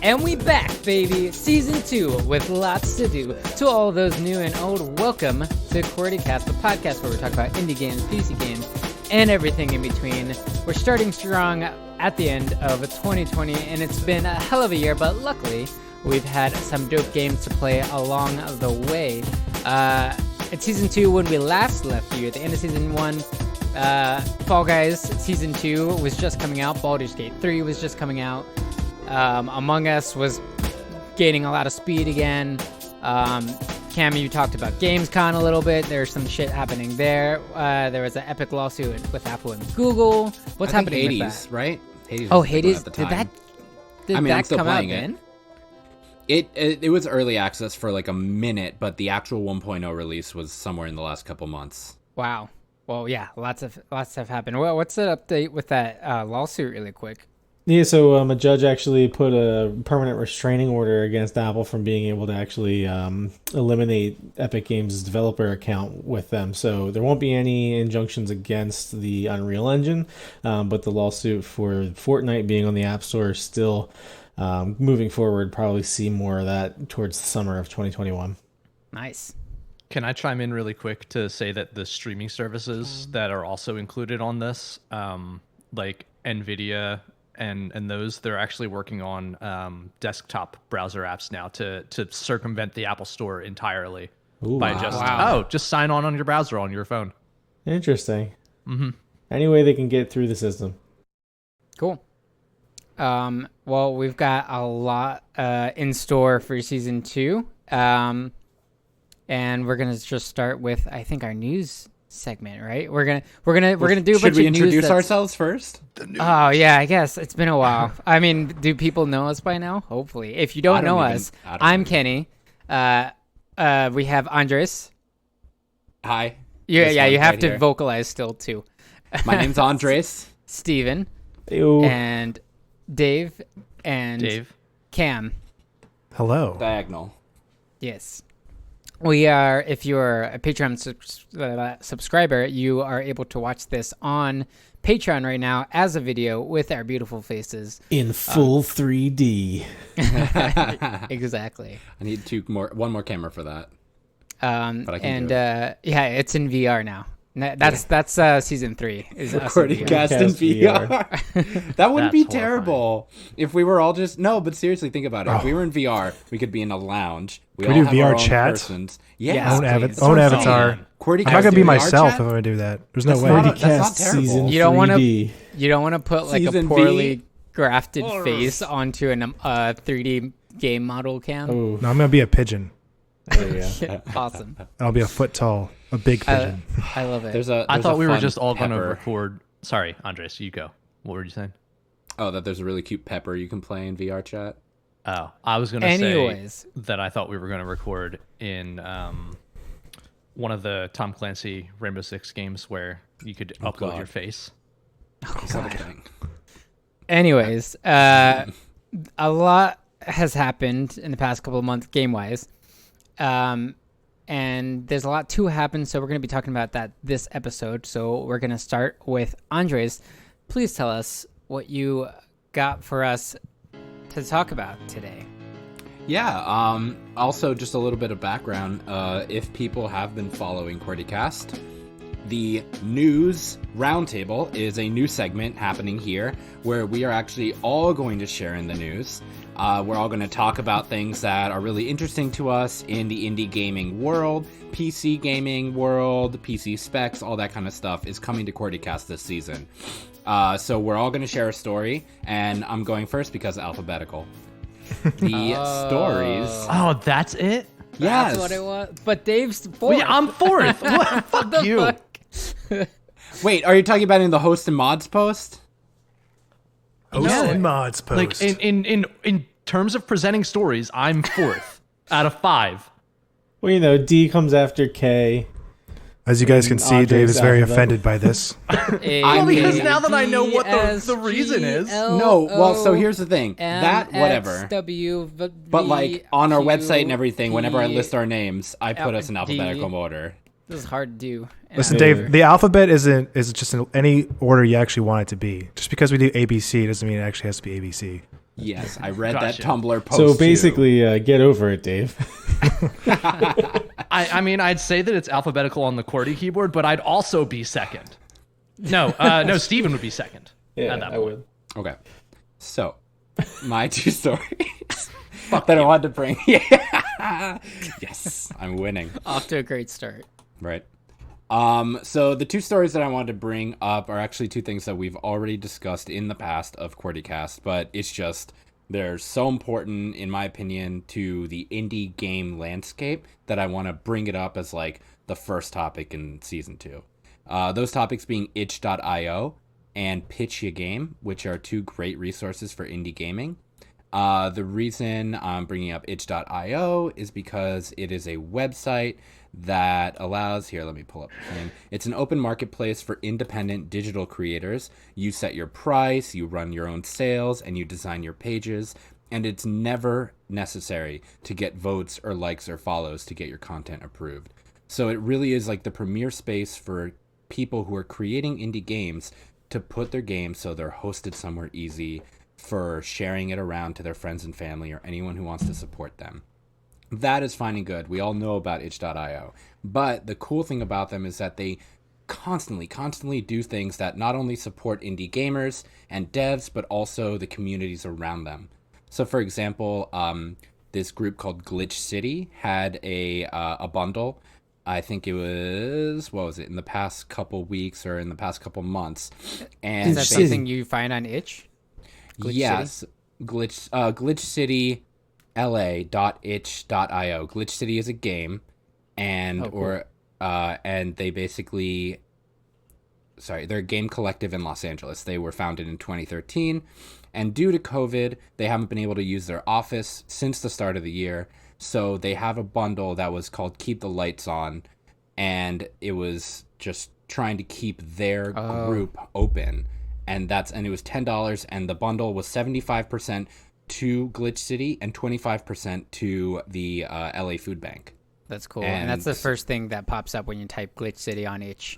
And we back, baby! Season 2 with lots to do. To all those new and old, welcome to Qwertycast, the podcast where we talk about indie games, PC games, and everything in between. We're starting strong at the end of 2020, and it's been a hell of a year, but luckily, we've had some dope games to play along the way. It's Season 2 when we last left you. At the end of Season 1, Fall Guys Season 2 was just coming out. Baldur's Gate 3 was just coming out. Among Us was gaining a lot of speed again. Cam, you talked about Gamescom a little bit. There's some shit happening there. There was an epic lawsuit with Apple and Google. What's happening Hades, with that? right? Hades. Oh, Hades. Did that I'm still come out playing then? It was early access for like a minute, but the actual 1.0 release was somewhere in the last couple months. Wow. Well, yeah, lots of stuff happened. Well, what's the update with that lawsuit, really quick? Yeah, so a judge actually put a permanent restraining order against Apple from being able to actually eliminate Epic Games' developer account with them. So there won't be any injunctions against the Unreal Engine, but the lawsuit for Fortnite being on the App Store is still moving forward. Probably see more of that towards the summer of 2021. Nice. Can I chime in really quick to say that the streaming services that are also included on this, like NVIDIA and those, they're actually working on desktop browser apps now to circumvent the Apple Store entirely. Ooh, by just sign on your browser on your phone. Interesting. Mm-hmm. Any way they can get through the system. Cool. Well, we've got a lot in store for Season 2. And we're gonna just start with, I think, our news segment, right? We're gonna do a bunch of news. Should we introduce ourselves first? Oh yeah, I guess it's been a while. I mean, do people know us by now? Hopefully. If you don't know us, I'm Kenny. We have Andres. Hi. Yeah, you have to vocalize still too. My name's Andres. Steven. Ew. And Dave and Cam. Hello. Diagonal. Yes. We are, if you're a Patreon subscriber, you are able to watch this on Patreon right now as a video with our beautiful faces. In full 3D. Exactly. I need one more camera for that. But I can do it. Yeah, it's in VR now. That's Season 3. Is Qwertycast in VR. That wouldn't be terrible if we were all just... No, but seriously, think about it. If we were in VR, we could be in a lounge. We all do have VR our own chat? persons. Yeah. Own avatar. I'm not gonna be myself if I do that. There's no way. That's not terrible. Season You don't want 3D. to put like Season a poorly V. grafted face onto a 3D game model cam. Oh, No, I'm gonna be a pigeon. there you go. Awesome. I'll be a foot tall, a big pigeon. I love it. I thought we were fun just all going to pepper. record. Sorry, Andres, you go. What were you saying? Oh, that there's a really cute pepper you can play in VR chat. Oh, I was going to Anyways. say that I thought we were going to record in one of the Tom Clancy Rainbow Six games where you could upload your face. Anyways, a lot has happened in the past couple of months game-wise. And there's a lot to happen, so we're going to be talking about that this episode. So we're going to start with Andres. Please tell us what you got for us to talk about today. Yeah, also just a little bit of background. If people have been following Qwertycast, the News Roundtable is a new segment happening here where we are actually all going to share in the news. We're all going to talk about things that are really interesting to us in the indie gaming world, PC gaming world, PC specs, all that kind of stuff is coming to Qwertycast this season. So we're all going to share a story, and I'm going first because alphabetical. The stories. Oh, that's it? Yes. That's what it was. But Dave's fourth. Yeah, I'm fourth. What? Fuck you. Wait, are you talking about in the host and mods post? Host and mods post. Like in terms of presenting stories, I'm fourth out of 5. Well, you know, D comes after K. As you guys can see, Andres Dave is very alphabetical. offended by this. Well, because now that I know what the reason is. No, well, so here's the thing. That, whatever. But, like, on our website and everything, whenever I list our names, I put us in alphabetical order. This is hard to do. Listen, Dave, the alphabet is just in any order you actually want it to be. Just because we do ABC doesn't mean it actually has to be ABC. Yes, I read Gotcha. that Tumblr post. So basically, get over it, Dave. I mean, I'd say that it's alphabetical on the QWERTY keyboard, but I'd also be second. No, Steven would be second. Yeah, at that I point. would. Okay, so my two stories that I wanted to bring. Yeah, yes, I'm winning. Off to a great start. Right. So the two stories that I wanted to bring up are actually two things that we've already discussed in the past of QWERTYcast, but it's just they're so important, in my opinion, to the indie game landscape that I want to bring it up as like the first topic in season 2. Those topics being itch.io and PitchYaGame, which are two great resources for indie gaming. The reason I'm bringing up itch.io is because it is a website that allows, here, let me pull up the thing. It's an open marketplace for independent digital creators. You set your price, you run your own sales, and you design your pages. And it's never necessary to get votes or likes or follows to get your content approved. So it really is like the premier space for people who are creating indie games to put their games so they're hosted somewhere easy, for sharing it around to their friends and family or anyone who wants to support them. That is fine and good. We all know about itch.io. But the cool thing about them is that they constantly do things that not only support indie gamers and devs, but also the communities around them. So for example, this group called Glitch City had a bundle. I think it was, what was it, in the past couple weeks or in the past couple months. And Is that something you find on Itch? Yes, Glitch City la.itch.io. Glitch City is a game, and cool. and they basically, they're a game collective in Los Angeles. They were founded in 2013, and due to COVID, they haven't been able to use their office since the start of the year. So they have a bundle that was called Keep the Lights On, and it was just trying to keep their group open. And it was $10, and the bundle was 75% to Glitch City and 25% to the LA Food Bank. That's cool. And that's the first thing that pops up when you type Glitch City on Itch.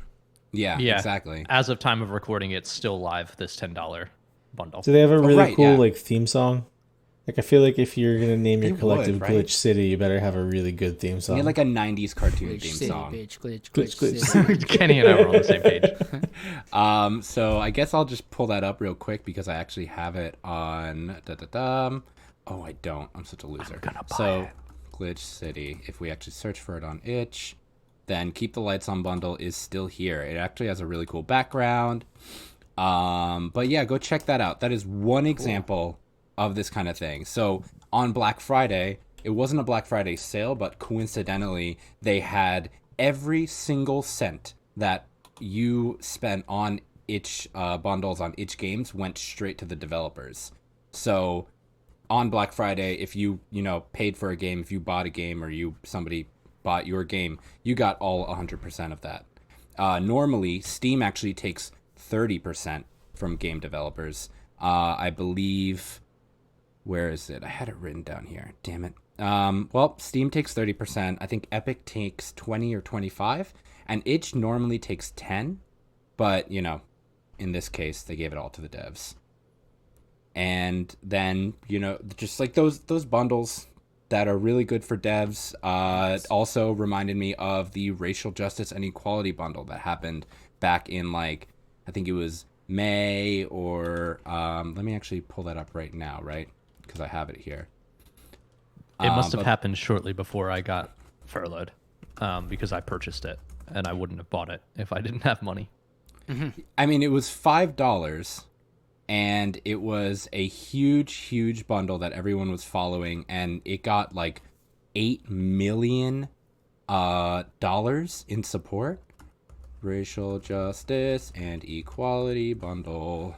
Yeah, exactly. As of time of recording, it's still live, this $10 bundle. Do they have a really cool theme song? Like, I feel like if you're gonna name your collective Glitch City, you better have a really good theme song. Yeah, like a 90s cartoon Glitch theme City, song. Glitch City. Kenny and I were on the same page. So I guess I'll just pull that up real quick because I actually have it on. Oh, I don't. I'm such a loser. So Glitch City. If we actually search for it on Itch, then Keep the Lights On bundle is still here. It actually has a really cool background. But yeah, go check that out. That is one example of this kind of thing. So on Black Friday, it wasn't a Black Friday sale, but coincidentally, they had every single cent that you spent on Itch bundles on Itch games went straight to the developers. So on Black Friday, if you paid for a game, if you bought a game or somebody bought your game, you got all 100% of that. Normally, Steam actually takes 30% from game developers. I believe, where is it? I had it written down here. Damn it. Well, Steam takes 30%. I think Epic takes 20 or 25, and Itch normally takes 10. But in this case, they gave it all to the devs. And then just like those bundles that are really good for devs. Also reminded me of the racial justice and equality bundle that happened back in I think it was May or let me actually pull that up right now, right? Because I have it here. It must have happened shortly before I got furloughed, because I purchased it, and I wouldn't have bought it if I didn't have money. I mean, it was $5, and it was a huge bundle that everyone was following, and it got $8 million in support. Racial justice and equality bundle.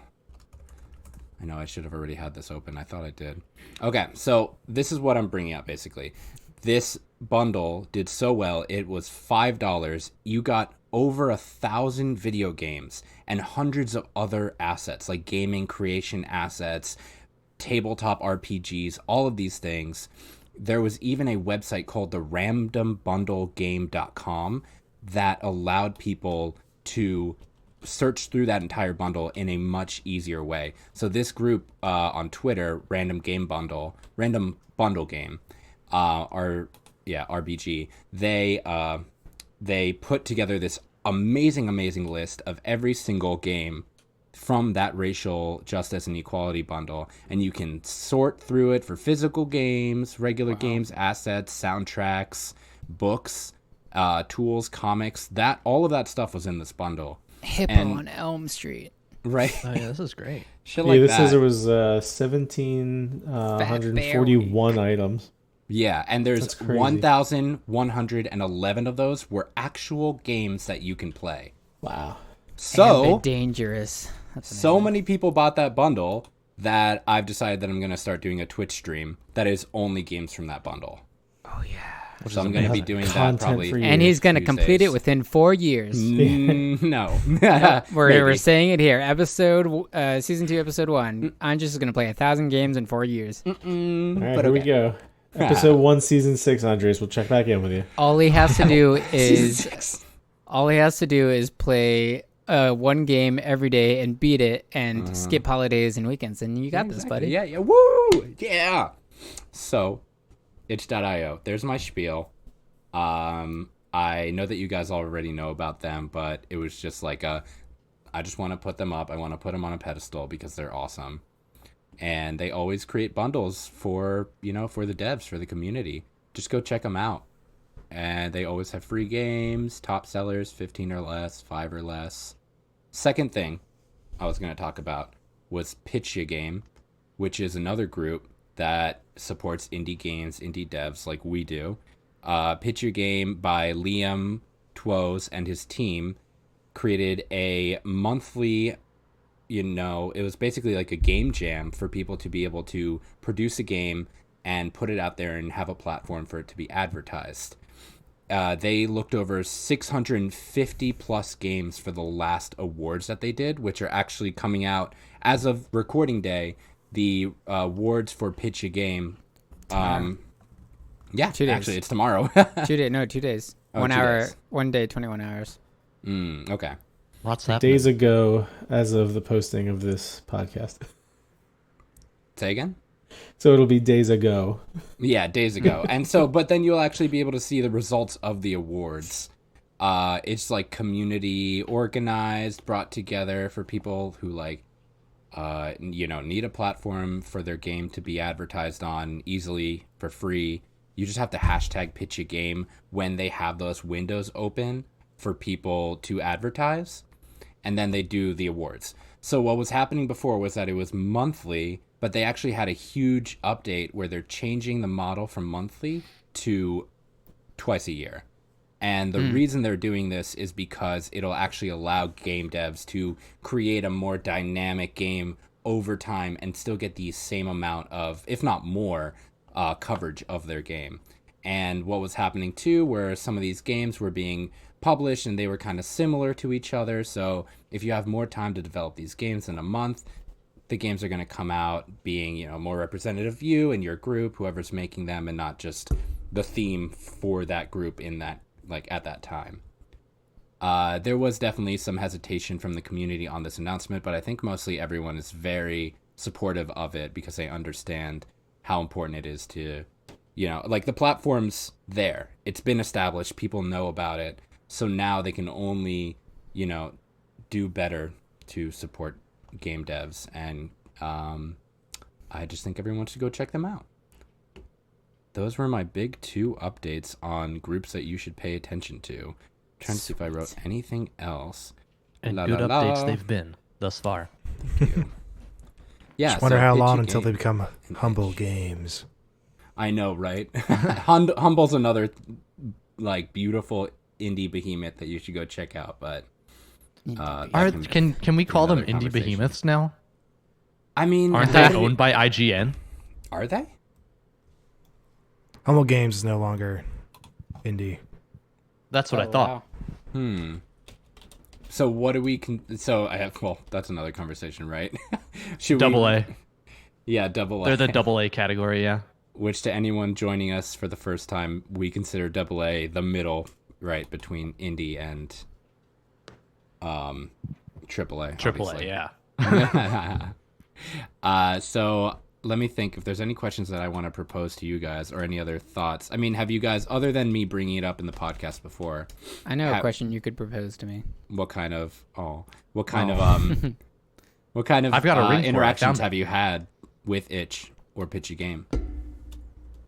I know I should have already had this open. I thought I did. Okay, so this is what I'm bringing up, basically. This bundle did so well. It was $5. You got over 1,000 video games and hundreds of other assets, like gaming creation assets, tabletop RPGs, all of these things. There was even a website called the randombundlegame.com that allowed people to search through that entire bundle in a much easier way. So this group on Twitter, Random Bundle Game, RBG, they put together this amazing list of every single game from that racial justice and equality bundle, and you can sort through it for physical games, regular games, assets, soundtracks, books, tools, comics. That all of that stuff was in this bundle. Hippo on Elm Street. Right. Oh yeah, this is great. Shit like this that. says there was 1,741 items. Yeah, and there's 1,111 of those were actual games that you can play. Wow. So dangerous. So many people bought that bundle that I've decided that I'm going to start doing a Twitch stream that is only games from that bundle. Oh yeah. So I'm going to be doing that probably. And he's going to complete it within 4 years. No. We're saying it here. Season 2, episode 1. Andres is going to play 1,000 games in 4 years. All right, here we go. Episode 1, season 6, Andres. We'll check back in with you. All he has to do is play one game every day and beat it and skip holidays and weekends, and you got this, buddy. Yeah. Woo! Yeah. So, itch.io. There's my spiel. I know that you guys already know about them, but it was just like I just want to put them up. I want to put them on a pedestal because they're awesome. And they always create bundles for the devs, for the community. Just go check them out. And they always have free games, top sellers, 15 or less, 5 or less. Second thing I was going to talk about was PitchYaGame, which is another group that supports indie games, indie devs like we do. PitchYaGame by Liam Twos and his team created a monthly, it was basically like a game jam for people to be able to produce a game and put it out there and have a platform for it to be advertised. They looked over 650 plus games for the last awards that they did, which are actually coming out as of recording day. The awards for PitchYaGame. 2 days. Actually, it's tomorrow. 2 days. No, 2 days. Oh, 1 2 hour. days. 1 day, 21 hours. Okay. Lots happening. Days ago, as of the posting of this podcast. Say again? So it'll be days ago. Yeah, days ago. And so, but then you'll actually be able to see the results of the awards. It's like community organized, brought together for people who need a platform for their game to be advertised on easily for free. You just have to hashtag PitchYaGame when they have those windows open for people to advertise, and then they do the awards. So what was happening before was that it was monthly, but they actually had a huge update where they're changing the model from monthly to twice a year. And the reason they're doing this is because it'll actually allow game devs to create a more dynamic game over time and still get the same amount of, if not more, coverage of their game. And what was happening too, where some of these games were being published and they were kind of similar to each other. So if you have more time to develop these games in a month, the games are going to come out being, more representative of you and your group, whoever's making them, and not just the theme for that group in that, at that time. There was definitely some hesitation from the community on this announcement, but I think mostly everyone is very supportive of it because they understand how important it is to, the platform's there. It's been established. People know about it. So now they can only, do better to support game devs. And I just think everyone should go check them out. Those were my big 2 updates on groups that you should pay attention to. Trying to see if I wrote anything else. And good updates they've been thus far. Thank you. Yeah. Just wonder how long until they become Humble Games. I know, right? Humble's another beautiful indie behemoth that you should go check out. But can we call them indie behemoths now? I mean, aren't they owned by IGN? Are they? Humble Games is no longer indie. That's what I thought. Wow. So what do we that's another conversation, right? Double A. Yeah, double A. They're the double A category, yeah. Which, to anyone joining us for the first time, we consider double A the middle, right, between indie and AAA. AAA, yeah. So let me think if there's any questions that I want to propose to you guys or any other thoughts. I mean, have you guys, other than me bringing it up in the podcast before? I know a question you could propose to me. What kind of what kind of I've got a ring for it. interactions have you had with Itch or PitchYaGame?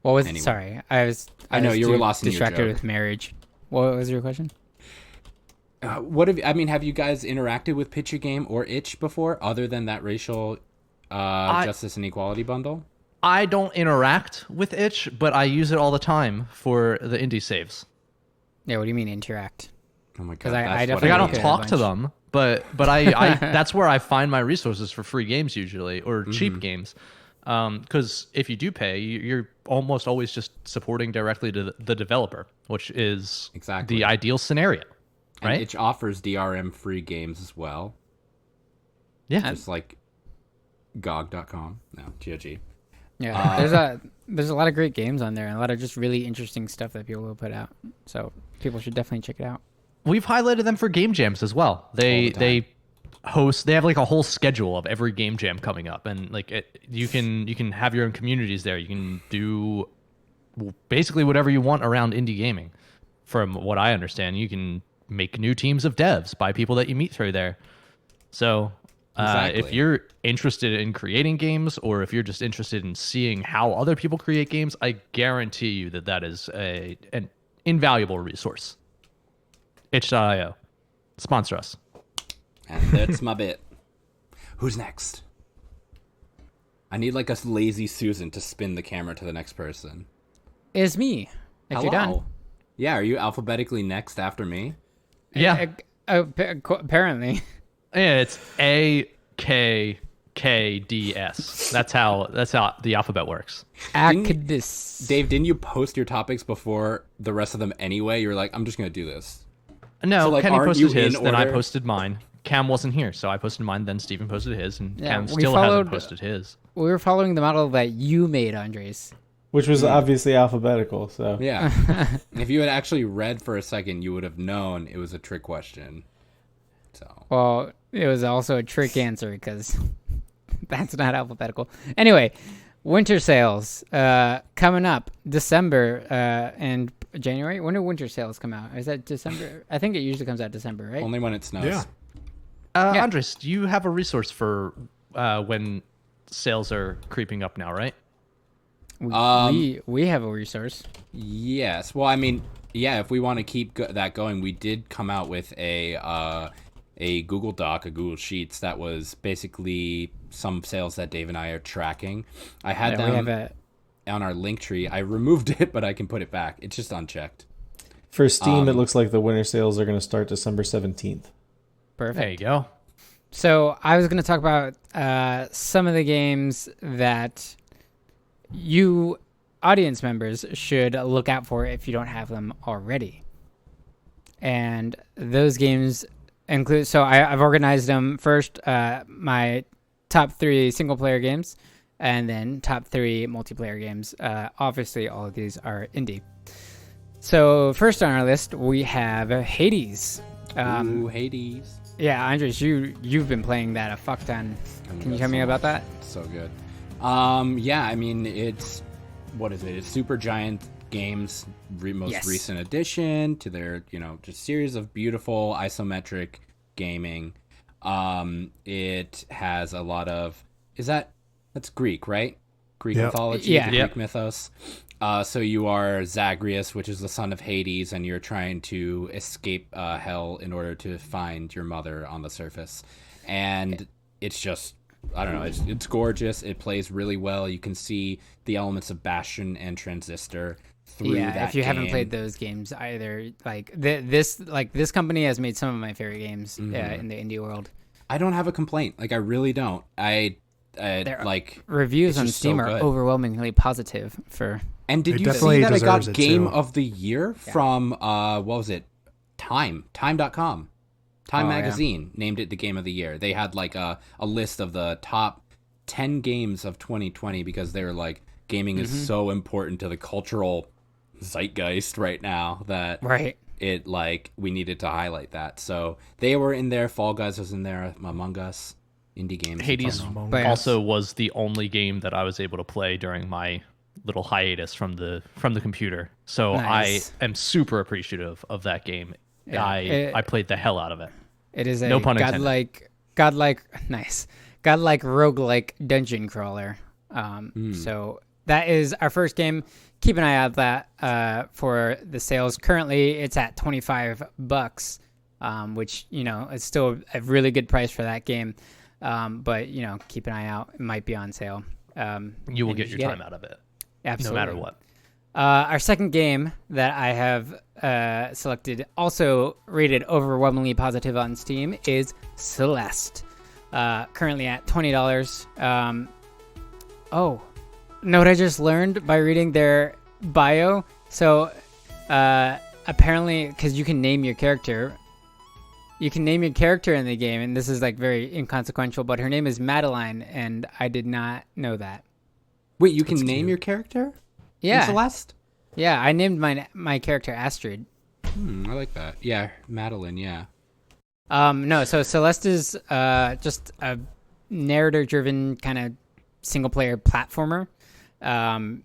What was Anyway. sorry? I know was you were too lost in your distracted joke. with marriage. What was your question? Have you guys interacted with PitchYaGame or Itch before, other than that racial justice and equality bundle? I don't interact with Itch, but I use it all the time for the indie saves. Yeah, what do you mean interact? Oh my god! Because I that's definitely what Like, I I don't Okay, a talk to bunch. them, but I that's where I find my resources for free games usually, or cheap games. Because if you do pay, you're almost always just supporting directly to the developer, which is Exactly. the ideal scenario, And right? Itch offers DRM free games as well, Yeah, just like GOG.com. No, GOG. Yeah, there's a lot of great games on there and a lot of just really interesting stuff that people will put out. So people should definitely check it out. we've highlighted them for game jams as well. They have like a whole schedule of every game jam coming up, and like you can have your own communities there. You can do basically whatever you want around indie gaming. From what I understand, you can make new teams of devs by people that you meet through there. So Exactly. if you're interested in creating games, or if you're just interested in seeing how other people create games, I guarantee you that is an invaluable resource. Itch.io. Sponsor us. And that's my bit. Who's next? I need like a lazy Susan to spin the camera to the next person. It's me. If you're done. Yeah, are you alphabetically next after me? Yeah. Apparently. Yeah, it's AKKDS. That's how the alphabet works. Akdis. Dave, didn't you post your topics before the rest of them anyway? You were like, I'm just going to do this. No, So, like, Kenny aren't posted you in his, then I order? posted mine. Cam wasn't here, so I posted mine, then Steven posted his, and Yeah, Cam we still followed- hasn't posted his. We were following the model that you made, Andres. Which was obviously alphabetical. So Yeah. If you had actually read for a second, you would have known it was a trick question. So Well, it was also a trick answer because that's not alphabetical. Anyway, winter sales coming up December and January. When do winter sales come out? Is that December? I think it usually comes out December, right? only when it snows. Yeah. Yeah. Andres, do you have a resource for when sales are creeping up now, right? We have a resource. Yes. Well, I mean, yeah, if we want to keep that going, we did come out with a Google Doc, a Google Sheets that was basically some sales that Dave and I are tracking. I had Yeah, we them have on our link tree. I removed it, but I can put it back. It's just unchecked. for Steam, it looks like the winter sales are going to start December 17th. Perfect. There you go. So I was going to talk about some of the games that you audience members should look out for if you don't have them already. And those games include, so I've organized them first, my top 3 single player games, and then top 3 multiplayer games. Obviously, all of these are indie. So first on our list, we have Hades. Ooh, Hades. Yeah, Andres, you've been playing that a fuck ton. Can you tell me about that? So good. Yeah, I mean, it's, what is it? It's Super Giant Games' most Yes. recent addition to their, just series of beautiful isometric gaming. It has a lot of, that's Greek, right? Greek Yep. mythology, Yeah. the Yep. Greek mythos. So you are Zagreus, which is the son of Hades, and you're trying to escape hell in order to find your mother on the surface. And it's just, I don't know, it's gorgeous. It plays really well. You can see the elements of Bastion and Transistor through Yeah, that if you haven't game. played those games either, this company has made some of my favorite games in the indie world. I don't have a complaint. Like, I really don't. Their like reviews it's on just so Steam are good. overwhelmingly positive for. And did It you definitely see that I got deserves it, Game too. of the Year from what was it? Time.com. Time Oh, yeah. Magazine named it the Game of the Year. They had like a list of the top 10 games of 2020 because they were like, gaming is so important to the cultural zeitgeist right now that Right. it like we needed to highlight that. So they were in there. Fall Guys was in there. Among Us, indie games. Hades also was the only game that I was able to play during my little hiatus from the computer. So Nice. I am super appreciative of that game. Yeah, I played the hell out of it. It is a No pun intended. godlike roguelike dungeon crawler. So that is our first game. Keep an eye out that for the sales. Currently, it's at $25, which is still a really good price for that game. But keep an eye out. It might be on sale. You will get your time out of it. Absolutely. No matter what. Our second game that I have selected, also rated overwhelmingly positive on Steam, is Celeste. Currently at $20. Know what I just learned by reading their bio? So apparently, because you can name your character. You can name your character in the game, and this is like very inconsequential, but her name is Madeline, and I did not know that. Wait, you can name your character? Yeah. In Celeste? Yeah, I named my character Astrid. I like that. Yeah, Madeline, yeah. No, so Celeste is just a narrator-driven kind of single-player platformer. And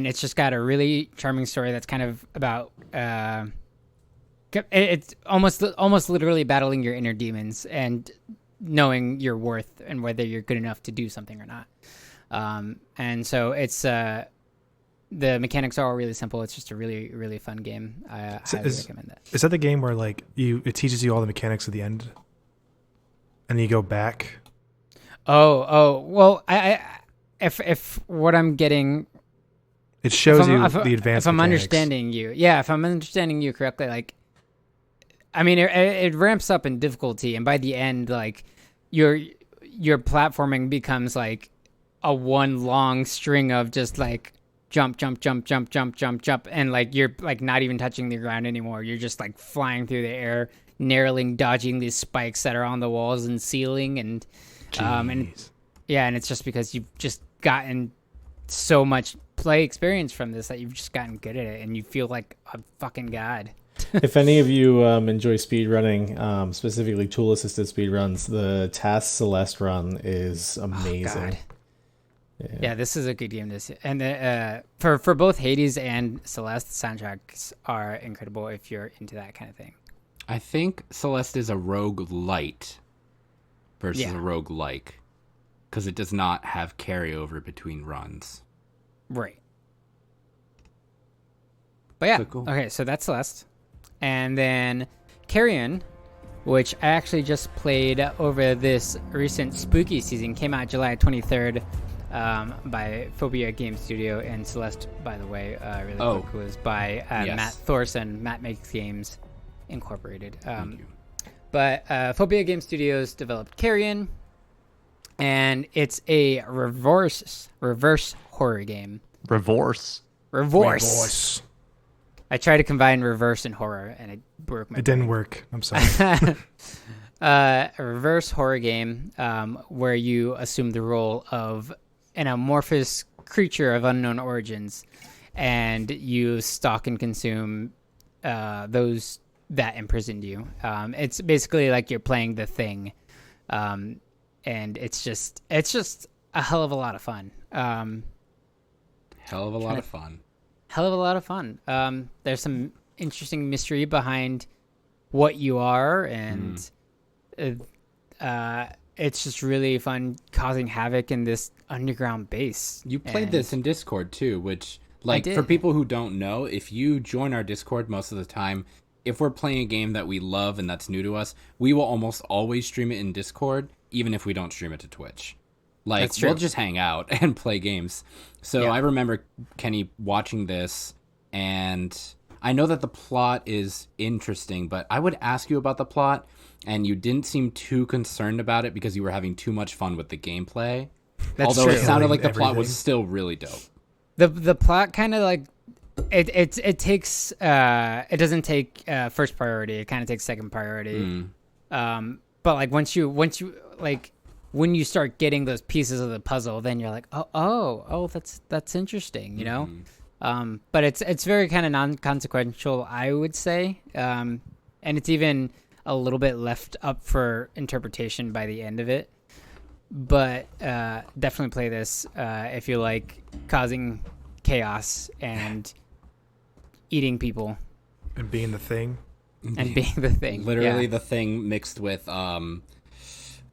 it's just got a really charming story that's kind of about... it's almost literally battling your inner demons and knowing your worth and whether you're good enough to do something or not. And so it's the mechanics are all really simple. It's just a really, really fun game. I highly recommend that. Is that the game where like it teaches you all the mechanics at the end, and then you go back? Well, if what I'm getting, it shows you the If advanced. I'm mechanics. understanding you, if I'm understanding you correctly, like, I mean, it ramps up in difficulty, and by the end, like, your platforming becomes like a one long string of just like jump, and like you're like not even touching the ground anymore. You're just like flying through the air, narrowing, dodging these spikes that are on the walls and ceiling, and and it's just because you've just gotten so much play experience from this that you've just gotten good at it, and you feel like a fucking god. If any of you enjoy speed running, specifically tool assisted speed runs, the Task Celeste run is amazing. Yeah, this is a good game. And for both Hades and Celeste, the soundtracks are incredible if you're into that kind of thing. I think Celeste is a rogue light versus a rogue like, because it does not have carryover between runs. Right. But yeah, Cool. Okay, so that's Celeste. And then Carrion, which I actually just played over this recent spooky season, came out July 23rd by PitchYaGame Studio. And Celeste, by the way, quick, was by Matt Thorson, Matt Makes Games Incorporated. Thank you. But PitchYaGame Studios developed Carrion, and it's a reverse horror game. Reverse. I tried to combine reverse and horror, and it broke my brain. It didn't work. I'm sorry. A reverse horror game where you assume the role of an amorphous creature of unknown origins, and you stalk and consume those that imprisoned you. It's basically like you're playing The Thing, and it's just a hell of a lot of fun. Hell of a lot of fun. Hell of a lot of fun. There's some interesting mystery behind what you are, and it's just really fun causing havoc in this underground base. You played this in Discord too, which, like, for people who don't know, if you join our Discord most of the time, if we're playing a game that we love and that's new to us, we will almost always stream it in Discord, even if we don't stream it to Twitch. Like, we'll just hang out and play games. So I remember, Kenny, watching this, and I know that the plot is interesting, but I would ask you about the plot, and you didn't seem too concerned about it because you were having too much fun with the gameplay. Although it sounded like the plot was still really dope. The plot kind of like it takes it doesn't take first priority. It kind of takes second priority. But like once you like when you start getting those pieces of the puzzle, then you're like, oh, that's interesting, you know. But it's very kind of non-consequential, I would say, and it's even a little bit left up for interpretation by the end of it. But definitely play this if you like causing chaos and eating people And being the thing. and being the thing. Literally Yeah. the thing mixed with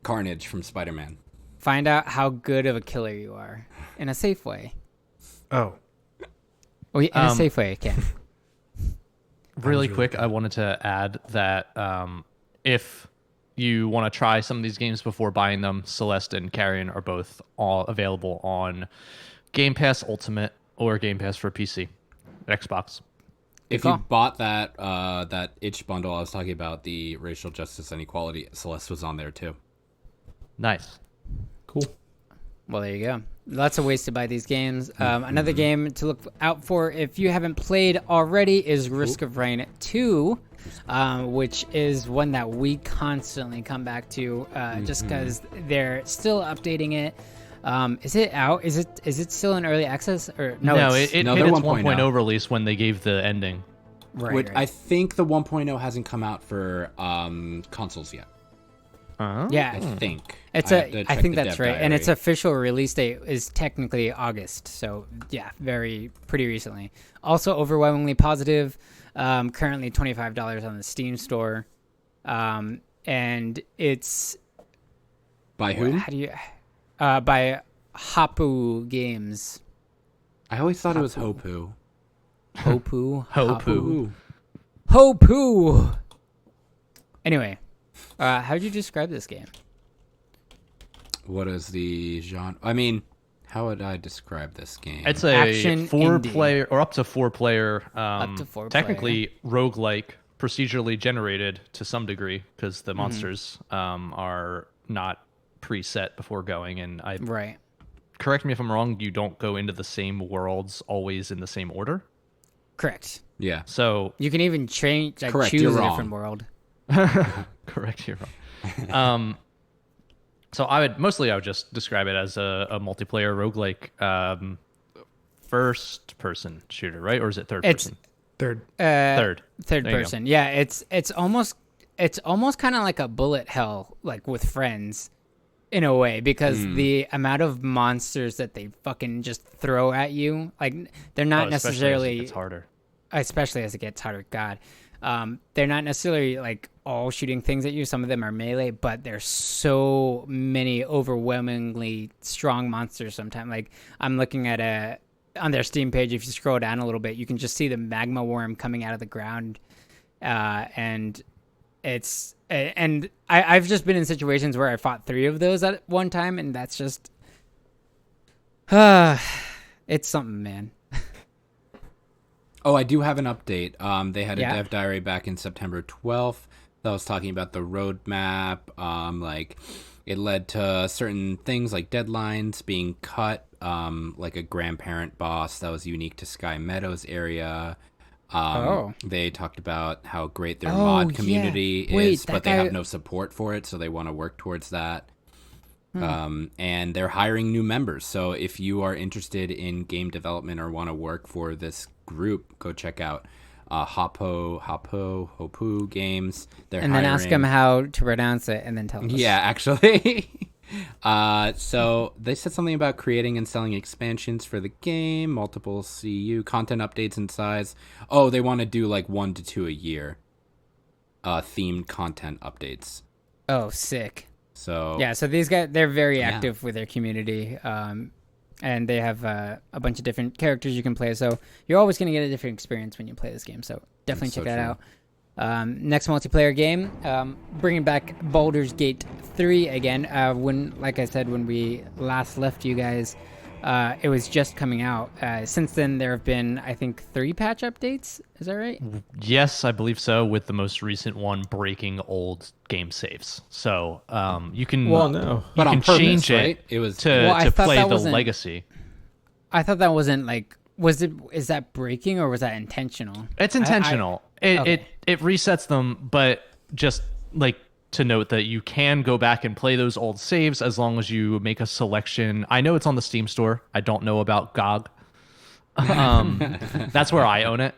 Carnage from Spider-Man. Find out how good of a killer you are in a safe way. Oh. Oh, in a safe way, Ken. Really really quick, I wanted to add that if you want to try some of these games before buying them, Celeste and Carrion are both all available on Game Pass Ultimate or Game Pass for PC, Xbox. If call. you bought that itch bundle I was talking about, the racial justice and equality, Celeste was on there too. Nice. Cool. Well, there you go. Lots of ways to buy these games. Another game to look out for if you haven't played already is Risk of Rain 2, which is one that we constantly come back to just because they're still updating it. Is it out? Is it still in early access? Or No, it's, it no, hit they're its 1.0 1.0 release when they gave the ending. right. I think the 1.0 hasn't come out for consoles yet. Yeah, I think. I think that's right, and its a official release date is technically August. So yeah, pretty recently. Also overwhelmingly positive. Currently $25 on the Steam store, and it's by whom? how do you by Hapu Games. I always thought it was Hopu. Hopu. Hopu. Hopu. Anyway, how would you describe this game? What is the genre? I mean, how would I describe this game? It's a Action 4-player or up to 4-player, Up to 4 technically roguelike, procedurally generated to some degree because the monsters are not preset before going. And Right. correct me if I'm wrong, you don't go into the same worlds always in the same order. Correct. yeah. So You can even change, like, Correct, choose you're a wrong. different world. correct, you're wrong. So I would just describe it as a multiplayer roguelike first person shooter, right? Or is it third It's person? Third. Third. Third There you go. person. Yeah, it's almost kind of like a bullet hell, like with friends, in a way, because the amount of monsters that they fucking just throw at you, like they're not necessarily. It's harder. Especially as it gets harder. God, they're not necessarily like all shooting things at you. Some of them are melee, but there's so many overwhelmingly strong monsters. Sometimes, like I'm looking at on their Steam page. If you scroll down a little bit, you can just see the magma worm coming out of the ground, and I've just been in situations where I fought 3 of those at one time, and that's just, it's something, man. Oh, I do have an update. They had a Yeah. dev diary back in September 12th that was talking about the roadmap. Like it led to certain things like deadlines being cut, like a grandparent boss that was unique to Sky Meadows area. They talked about how great their mod yeah. community Wait, is, that but they guy- have no support for it, so they want to work towards that. And they're hiring new members. So if you are interested in game development or want to work for this group, go check out Hopu Games. They're And then hiring. ask them how to pronounce it, and then tell us. Yeah, actually. So they said something about creating and selling expansions for the game, multiple CU content updates in size. Oh, they want to do like 1 to 2 a year. Themed content updates. Oh, sick. So Yeah, so these guys, they're very active with their community, and they have a bunch of different characters you can play. So you're always going to get a different experience when you play this game. So definitely That's check so that true. out. Next multiplayer game, bringing back Baldur's Gate 3 again. Like I said, when we last left you guys, it was just coming out. Since then, there have been, I think, 3 patch updates. Is that right? Yes, I believe so, with the most recent one breaking old game saves. So you can Well, no. But you on can purpose, change right? it It was to, Well, I to thought play that the wasn't- legacy. I thought that wasn't like, is that breaking or was that intentional? It's intentional. Okay. It resets them, but just like to note that you can go back and play those old saves as long as you make a selection. I know it's on the Steam store. I don't know about GOG. That's where I own it,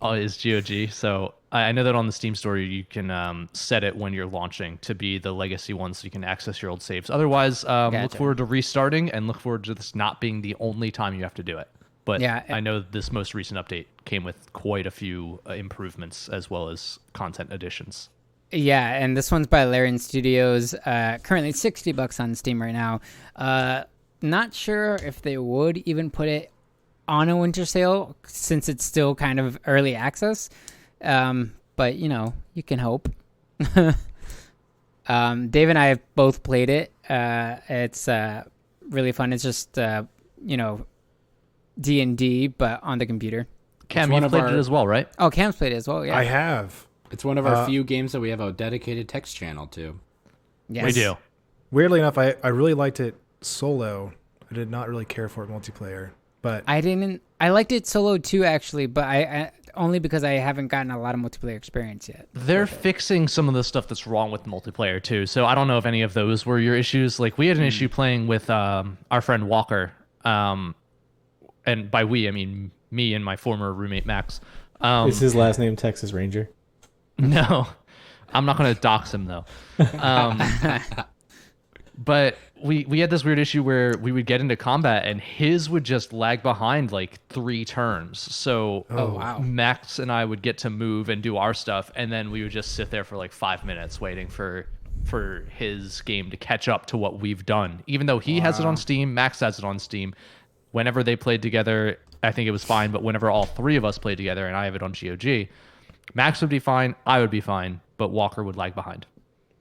is GOG. So I know that on the Steam store you can set it when you're launching to be the legacy one, so you can access your old saves. Otherwise, look forward to restarting and look forward to this not being the only time you have to do it. But Yeah. I know this most recent update came with quite a few improvements as well as content additions. Yeah, and this one's by Larian Studios. Currently $60 on Steam right now. Not sure if they would even put it on a winter sale since it's still kind of early access. But you know, you can hope. Dave and I have both played it. It's really fun. It's just D&D, but on the computer. Cam, you played it as well, right? Oh, Cam's played it as well. Yeah, I have. It's one of our few games that we have a dedicated text channel to. Yes. We do. Weirdly enough, I really liked it solo. I did not really care for it multiplayer, but I didn't. I liked it solo too, actually, but I only because I haven't gotten a lot of multiplayer experience yet. They're fixing some of the stuff that's wrong with multiplayer too. So I don't know if any of those were your issues. Like we had an issue playing with our friend Walker, and by we I mean me and my former roommate Max. Is his last name Texas Ranger? No, I'm not going to dox him though. But we had this weird issue where we would get into combat and his would just lag behind like 3 turns. So wow. Max and I would get to move and do our stuff, and then we would just sit there for like 5 minutes waiting for his game to catch up to what we've done. Even though he has it on Steam, Max has it on Steam. Whenever they played together, I think it was fine. But whenever all 3 of us played together and I have it on GOG, Max would be fine, I would be fine, but Walker would lag behind.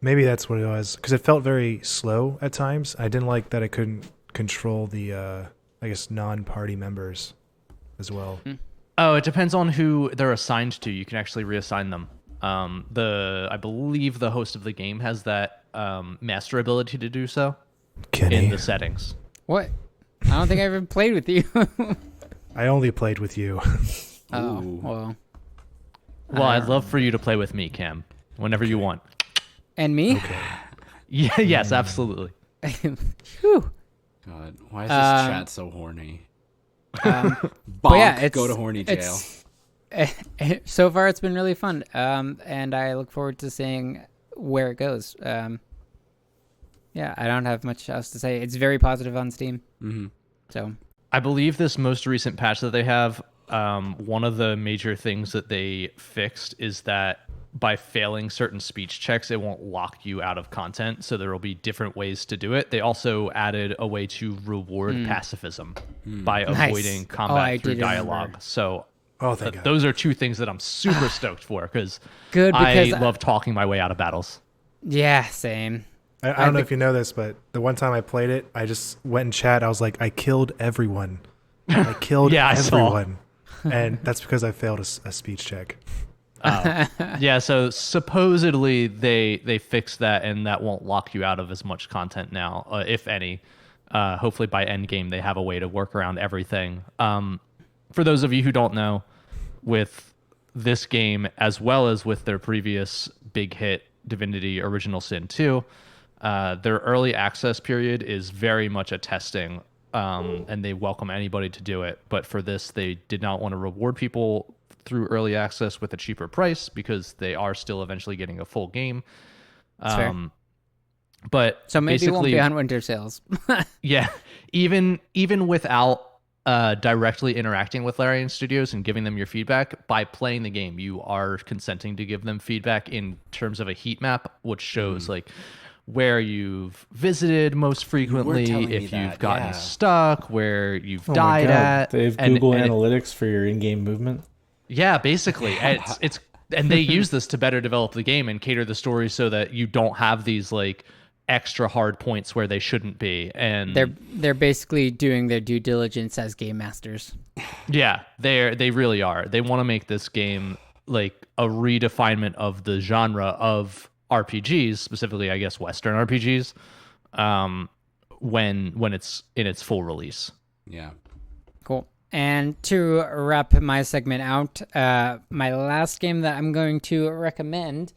maybe that's what it was, because it felt very slow at times. I didn't like that I couldn't control the, I guess, non-party members as well. Oh, it depends on who they're assigned to. You can actually reassign them. I believe the host of the game has that master ability to do so in the settings. What? I don't think I ever played with you. I only played with you. Oh, well. Well, I'd love for you to play with me, Cam, whenever you want. And me? Okay. Yeah, yes, absolutely. Whew. God, why is this chat so horny? But Bonk, yeah, go to horny jail. So far, it's been really fun, and I look forward to seeing where it goes. Yeah, I don't have much else to say. It's very positive on Steam. Mm-hmm. So I believe this most recent patch that they have, one of the major things that they fixed is that by failing certain speech checks, it won't lock you out of content. So there will be different ways to do it. They also added a way to reward pacifism by avoiding combat through dialogue. Remember. So Thank God. those are 2 things that I'm super stoked for because because I love talking my way out of battles. Yeah, same. I don't know if you know this, but the one time I played it, I just went in chat. I was like, I killed everyone. I killed Yeah, I saw. everyone. And that's because I failed a speech check. Yeah, so supposedly they fixed that, and that won't lock you out of as much content now, if any. Hopefully by endgame they have a way to work around everything. For those of you who don't know, with this game, as well as with their previous big hit, Divinity Original Sin 2, their early access period is very much a testing, and they welcome anybody to do it. But for this, they did not want to reward people through early access with a cheaper price because they are still eventually getting a full game. Fair. But So maybe it won't basically, be on winter sales. yeah, even without directly interacting with Larian Studios and giving them your feedback, by playing the game, you are consenting to give them feedback in terms of a heat map, which shows like where you've visited most frequently, telling me if that, you've gotten yeah. stuck, where you've Oh my died God. at. They have and- Google and it- Analytics for your in-game movement. Yeah, basically. It's and they use this to better develop the game and cater the story so that you don't have these like extra hard points where they shouldn't be. And They're basically doing their due diligence as game masters. yeah, they really are. They want to make this game like a redefinement of the genre of RPGs, specifically I guess Western RPGs, when it's in its full release. Yeah. Cool. And to wrap my segment out, my last game that I'm going to recommend,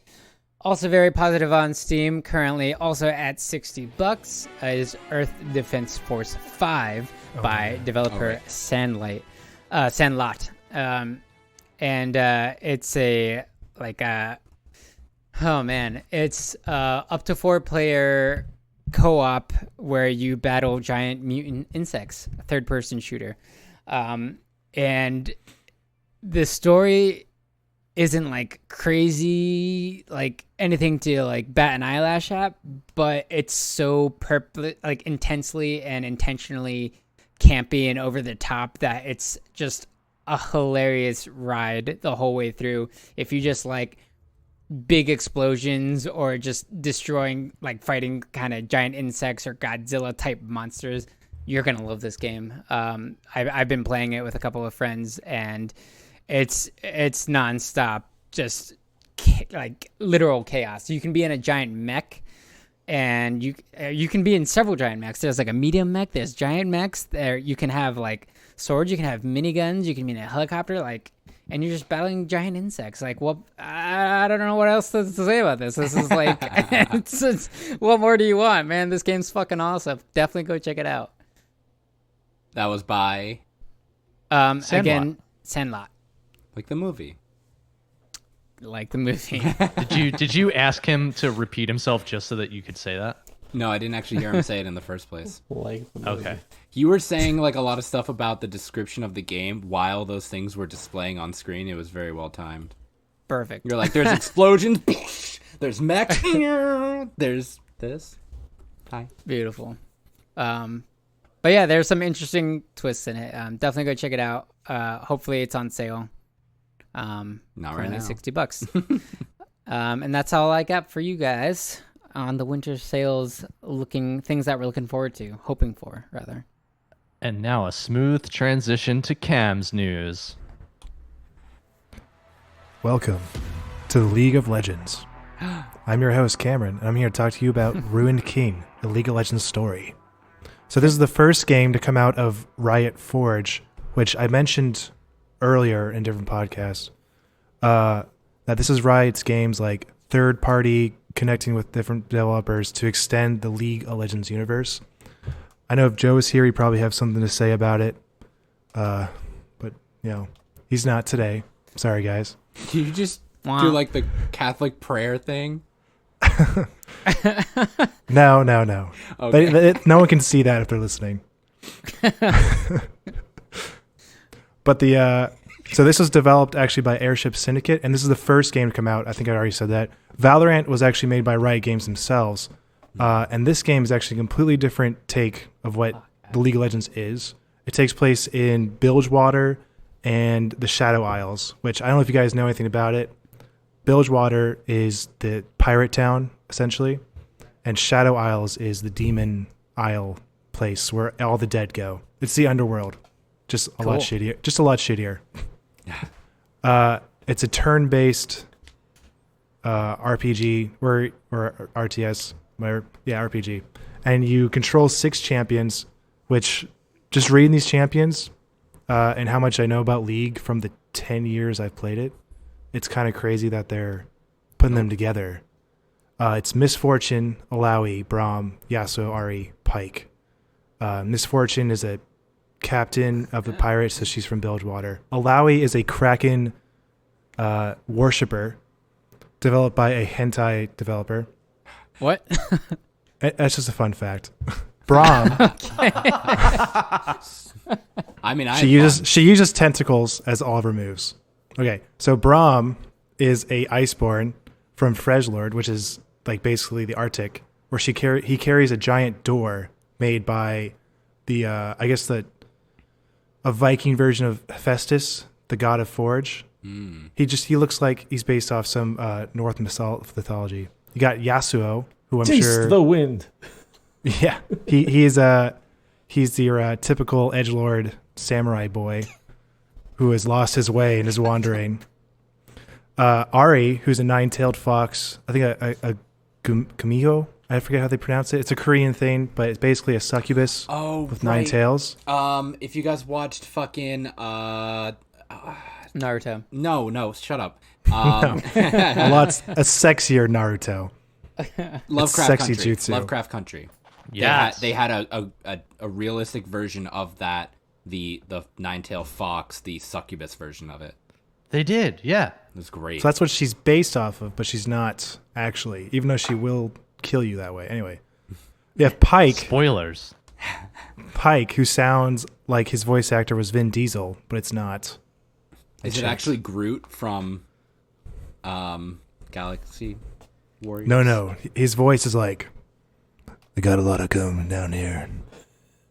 also very positive on Steam, currently also at $60, is Earth Defense Force 5 by developer Sandlight. Sandlot. And it's a like oh man, it's up to 4-player co-op where you battle giant mutant insects, a third-person shooter. And the story isn't like crazy, like anything to like bat an eyelash at, but it's so like intensely and intentionally campy and over the top that it's just a hilarious ride the whole way through. If you just like big explosions or just destroying, like fighting kind of giant insects or Godzilla type monsters, you're gonna love this game. I've been playing it with a couple of friends, and it's nonstop, just like literal chaos. You can be in a giant mech, and you can be in several giant mechs. There's like a medium mech. There's giant mechs. There you can have like swords. You can have miniguns. You can be in a helicopter. Like, and you're just battling giant insects. Like, what? I don't know what else to say about this. This is like, it's, what more do you want, man? This game's fucking awesome. Definitely go check it out. That was by Sandlot. Again, Sandlot. like the movie. Like the movie. Did you ask him to repeat himself just so that you could say that? No, I didn't actually hear him say it in the first place. Like the movie. Okay. You were saying like a lot of stuff about the description of the game while those things were displaying on screen. It was very well timed. Perfect. You're like, there's explosions, there's mech, there's this. Hi. Beautiful. But yeah, there's some interesting twists in it. Definitely go check it out. Hopefully it's on sale. Not For right only now. $60. And that's all I got for you guys on the winter sales, things that we're looking forward to, hoping for rather. And now a smooth transition to Cam's news. Welcome to the League of Legends. I'm your host, Cameron, and I'm here to talk to you about Ruined King, a League of Legends story. So this is the first game to come out of Riot Forge, which I mentioned earlier in different podcasts, that this is Riot's games like third party connecting with different developers to extend the League of Legends universe. I know if Joe is here, he'd probably have something to say about it. But you know, he's not today. Sorry guys. Do you just Wow. do like the Catholic prayer thing? No. Okay. No one can see that if they're listening. But so this was developed actually by Airship Syndicate, and this is the first game to come out. I think I already said that. Valorant was actually made by Riot Games themselves, and this game is actually a completely different take of what the League of Legends is. It takes place in Bilgewater and the Shadow Isles, which I don't know if you guys know anything about it. Bilgewater is the pirate town, essentially, and Shadow Isles is the demon isle place where all the dead go. It's the underworld. Just a lot shittier. Just a lot shittier. It's a turn-based RPG or RTS, RPG, and you control 6 champions. Which, just reading these champions and how much I know about League from the 10 years I've played it, it's kind of crazy that they're putting them together. It's Misfortune, Alawi, Braum, Yasuo, Ahri, Pike. Misfortune is a captain of the pirates, so she's from Bilgewater. Alawi is a Kraken worshipper developed by a hentai developer. What? That's just a fun fact. Braum, I mean, she uses tentacles as all of her moves. Okay, so Braum is a Iceborn from Freljord, which is like basically the Arctic, where he carries a giant door made by the a Viking version of Hephaestus, the god of Forge. He looks like he's based off some North mythology. You got Yasuo, who I'm Taste sure the wind. Yeah, he's your typical edgelord samurai boy who has lost his way and is wandering. Ahri, who's a 9-tailed fox, I think a gumiho. I forget how they pronounce it. It's a Korean thing, but it's basically a succubus with 9 tails. If you guys watched fucking Naruto. no, shut up. A sexier Naruto. Lovecraft sexy Country. jutsu. Lovecraft Country. Yes. They had a realistic version of that the Nine-Tailed Fox, the succubus version of it. They did, yeah. It was great. So that's what she's based off of, but she's not actually, even though she will kill you that way. Anyway, you have Pike. Spoilers. Pike, who sounds like his voice actor was Vin Diesel, but it's not. Is it actually Groot from Galaxy Warriors? No. His voice is like, I got a lot of cum down here.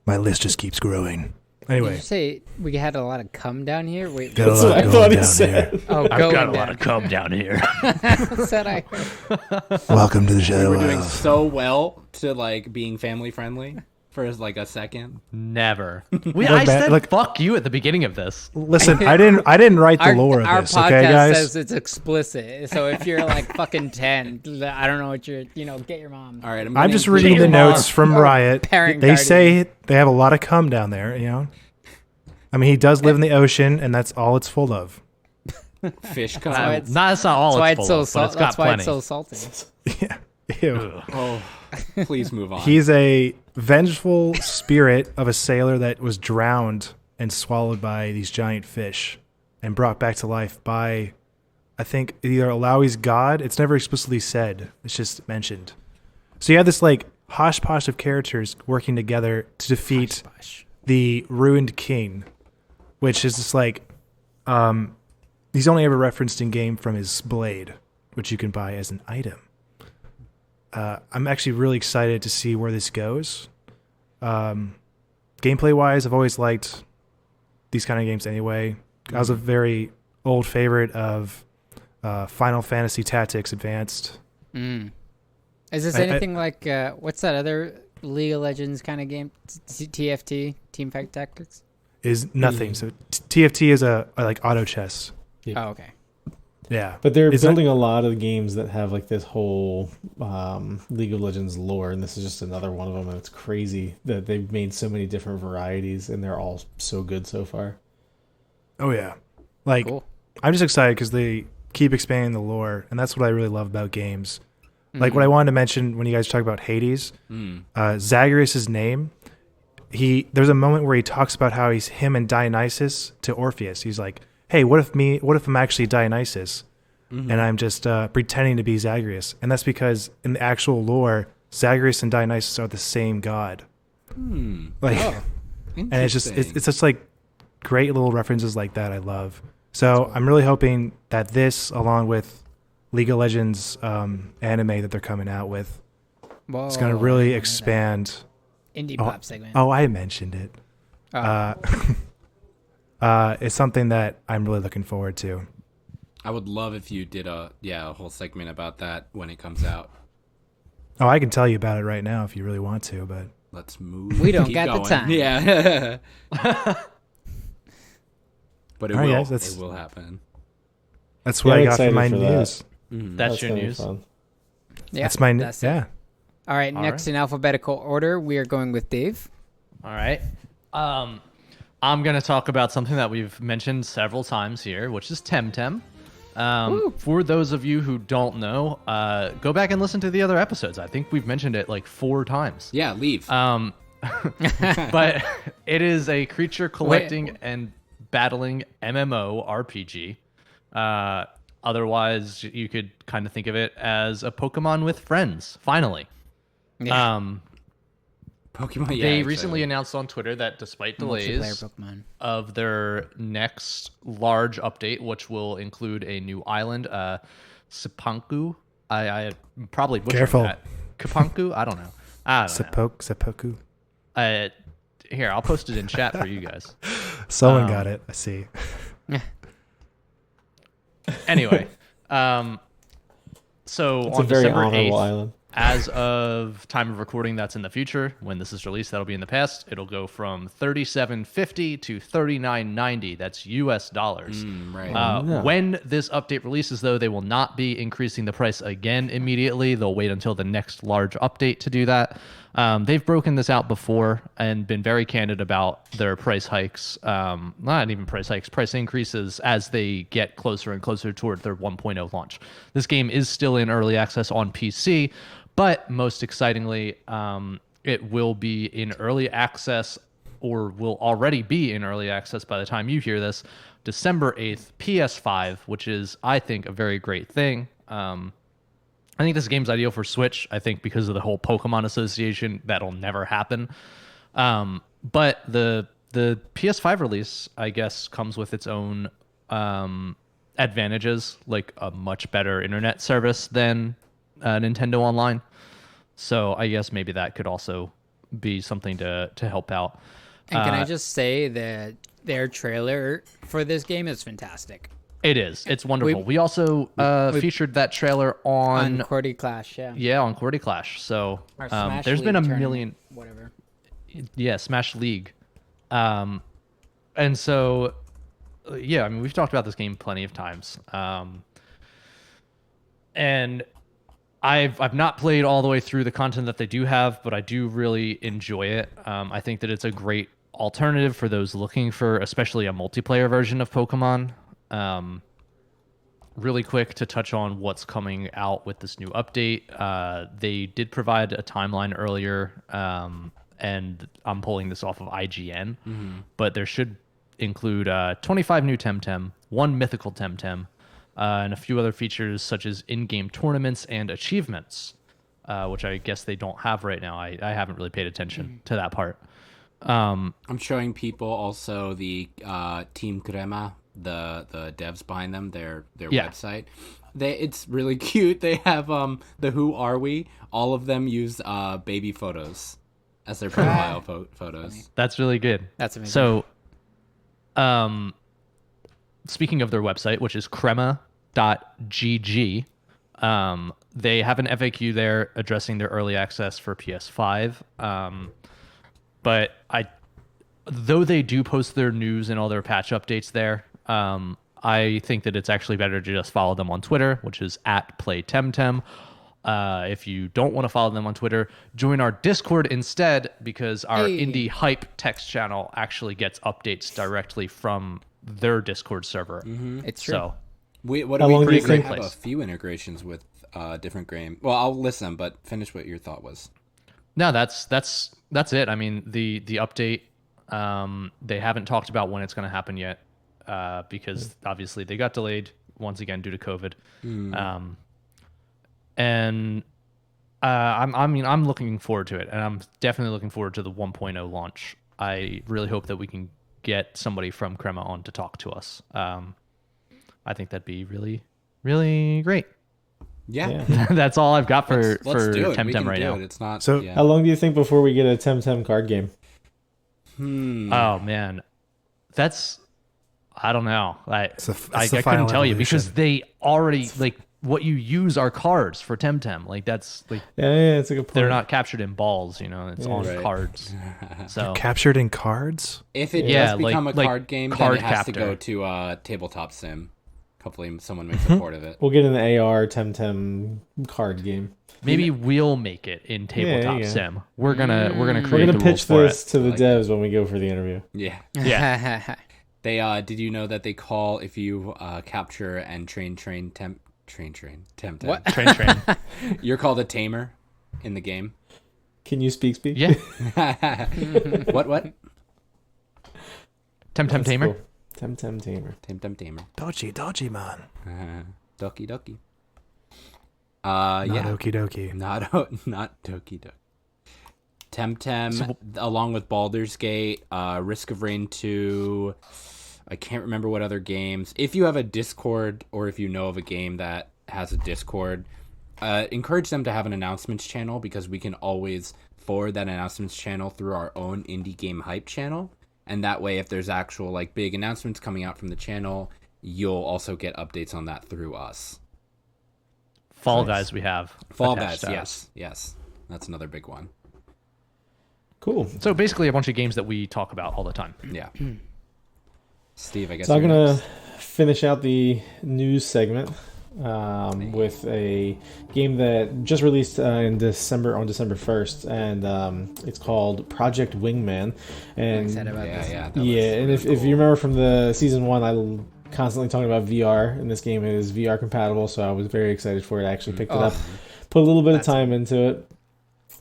My list just keeps growing. Did Anyway, you say we had a lot of cum down here? Wait, got a what's lot what of I cum thought he down said. here. Oh, I've got a lot of cum down here. What's that I heard? Welcome to the Shadow We're doing Isles. so well to like being family friendly for like a second. Never. I man, said look- fuck you at the beginning of this. Listen, I didn't write the lore of Our this, podcast okay, guys? says it's explicit. So if you're like fucking 10, I don't know what you're, get your mom. All right, I'm just gonna reading the include- notes from Riot. parent They guardian. say they have a lot of cum down there, I mean, he does live in the ocean, and that's all it's full of. fish cum. why it's- That's not all That's why it's it's full so of, but it's got that's why plenty. it's so salty. Yeah. Ew. Oh, please move on. He's a vengeful spirit of a sailor that was drowned and swallowed by these giant fish and brought back to life by, I think, either Alawi's god. It's never explicitly said. It's just mentioned. So you have this like hosh-posh of characters working together to defeat the ruined king, which is just like, he's only ever referenced in game from his blade, which you can buy as an item. I'm actually really excited to see where this goes. Gameplay-wise, I've always liked these kind of games anyway. I was a very old favorite of Final Fantasy Tactics Advanced. Is this I- anything like, what's that other League of Legends kind of game? TFT, Team Fight Tactics? Is nothing. So TFT is a like auto chess. Oh, okay. Yeah, But they're It's building a lot of games that have like this whole League of Legends lore, and this is just another one of them. And it's crazy that they've made so many different varieties, and they're all so good so far. Oh yeah, like Cool. I'm just excited because they keep expanding the lore, and that's what I really love about games. Like what I wanted to mention when you guys talk about Hades, Zagreus' name. There's a moment where he talks about how he's him and Dionysus to Orpheus. He's like, "Hey, what if I'm actually Dionysus, and I'm just pretending to be Zagreus?" And that's because in the actual lore, Zagreus and Dionysus are the same god. Like, and it's just it's just like great little references like that I love. So I'm really hoping that this, along with League of Legends anime that they're coming out with, Whoa, is going to really expand. Indie pop segment. Oh, I mentioned it. It's something that I'm really looking forward to. I would love if you did a whole segment about that when it comes out. Oh, I can tell you about it right now if you really want to, but Let's move. We don't Keep got the going. time. Yeah. But it All right, will. guys, that's- It will happen. that's what Yeah, I I'm got for excited my for that. news. That's your gonna be news. fun. Yeah, That's my that's it. yeah. All right, All next right. in alphabetical order, we are going with Dave. All right. I'm going to talk about something that we've mentioned several times here, which is TemTem. For those of you who don't know, go back and listen to the other episodes. I think we've mentioned it like 4 times. Yeah, leave. But it is a creature collecting and battling MMO RPG. Otherwise, you could kind of think of it as a Pokemon with friends, finally. Yeah. Pokemon. Yeah, They exactly. recently announced on Twitter that despite delays Multiplayer Pokemon. of their next large update, which will include a new island, Sipanku. I probably butchered Careful. that. Kapanku? I don't know. Seppuku. Here, I'll post it in chat for you guys. Someone got it. I see. Anyway, so It's on a very December honorable 8th, island. as of time of recording, that's in the future. When this is released, that'll be in the past. It'll go from $37.50 to $39.90. That's US dollars. Right. Yeah. When this update releases, though, they will not be increasing the price again immediately. They'll wait until the next large update to do that. They've broken this out before and been very candid about their price hikes. Not even price hikes, price increases as they get closer and closer toward their 1.0 launch. This game is still in early access on PC, but most excitingly, it will be in early access or will already be in early access by the time you hear this, December 8th, PS5, which is, I think, a very great thing. I think this game's ideal for Switch. I think because of the whole Pokemon association, that'll never happen. But the PS5 release, I guess, comes with its own advantages, like a much better internet service than Nintendo Online. So I guess maybe that could also be something to help out. And can I just say that their trailer for this game is fantastic. It is. It's wonderful. We also featured that trailer On Qwerty Clash, yeah. Yeah, on Qwerty Clash. So Or Smash there's been a League tournament, million. whatever. Yeah, Smash League. And so, yeah, I mean, we've talked about this game plenty of times. And I've not played all the way through the content that they do have, but I do really enjoy it. I think that it's a great alternative for those looking for especially a multiplayer version of Pokemon. Really quick to touch on what's coming out with this new update. They did provide a timeline earlier, and I'm pulling this off of IGN, but there should include 25 new TemTem, 1 mythical TemTem, and a few other features such as in-game tournaments and achievements, which I guess they don't have right now. I haven't really paid attention to that part. I'm showing people also the Team Crema, the devs behind them, their website. It's really cute. They have the Who Are We? All of them use baby photos as their profile photos. That's really good. That's amazing. So, speaking of their website, which is crema.gg, they have an FAQ there addressing their early access for PS5. But though they do post their news and all their patch updates there, I think that it's actually better to just follow them on Twitter, which is @PlayTemTem. If you don't want to follow them on Twitter, join our Discord instead, because our Indie Hype text channel actually gets updates directly from their Discord server. It's true. So We have a few integrations with different game. Well, I'll list them, but finish what your thought was. No, that's it. I mean, the update, they haven't talked about when it's going to happen yet, because obviously they got delayed once again due to COVID. And I'm looking forward to it, and I'm definitely looking forward to the 1.0 launch. I really hope that we can get somebody from Crema on to talk to us. I think that'd be really, really great. Yeah. That's all I've got for Let's do it. TemTem right now. It's not. So- How long do you think before we get a TemTem card game? Oh man, that's, I don't know. I the couldn't final tell you evolution. because they already, like, what you use are cards for TemTem. Like, that's like, Yeah, it's a good point. they're not captured in balls, it's on Right. cards. So Captured in cards? If it Yeah, does become like a card game, Card then it has to Captor. go to Tabletop Sim. Hopefully someone makes a port of it. We'll get an AR TemTem card game. maybe we'll make it in tabletop yeah. sim. We're gonna create We're gonna the rules pitch for this it. to the Like devs when we go for the interview. Yeah. Yeah. They did you know that they call if you capture and train TemTem? What? Train. You're called a tamer in the game. Can you speak? Yeah. What? TemTem That's Tamer. cool. TemTem Tamer. TemTem tamer. Dodgy, man. Doki. Not Yeah. okie dokie. Not Doki Doki. TemTem, along with Baldur's Gate, Risk of Rain 2. I can't remember what other games. If you have a Discord or if you know of a game that has a Discord, encourage them to have an announcements channel, because we can always forward that announcements channel through our own Indie Game Hype channel. And that way, if there's actual like big announcements coming out from the channel, you'll also get updates on that through us. Fall Guys we have. Fall attached Guys, to us. yes. That's another big one. Cool. So basically a bunch of games that we talk about all the time. Yeah. Steve, I guess. So I'm you're gonna next. finish out the news segment with a game that just released on December 1st, and it's called Project Wingman. And I'm excited about this. Yeah. and if you remember from the season 1, I constantly talking about VR, and this game is VR compatible, so I was very excited for it. I actually picked it up, put a little bit of time into it.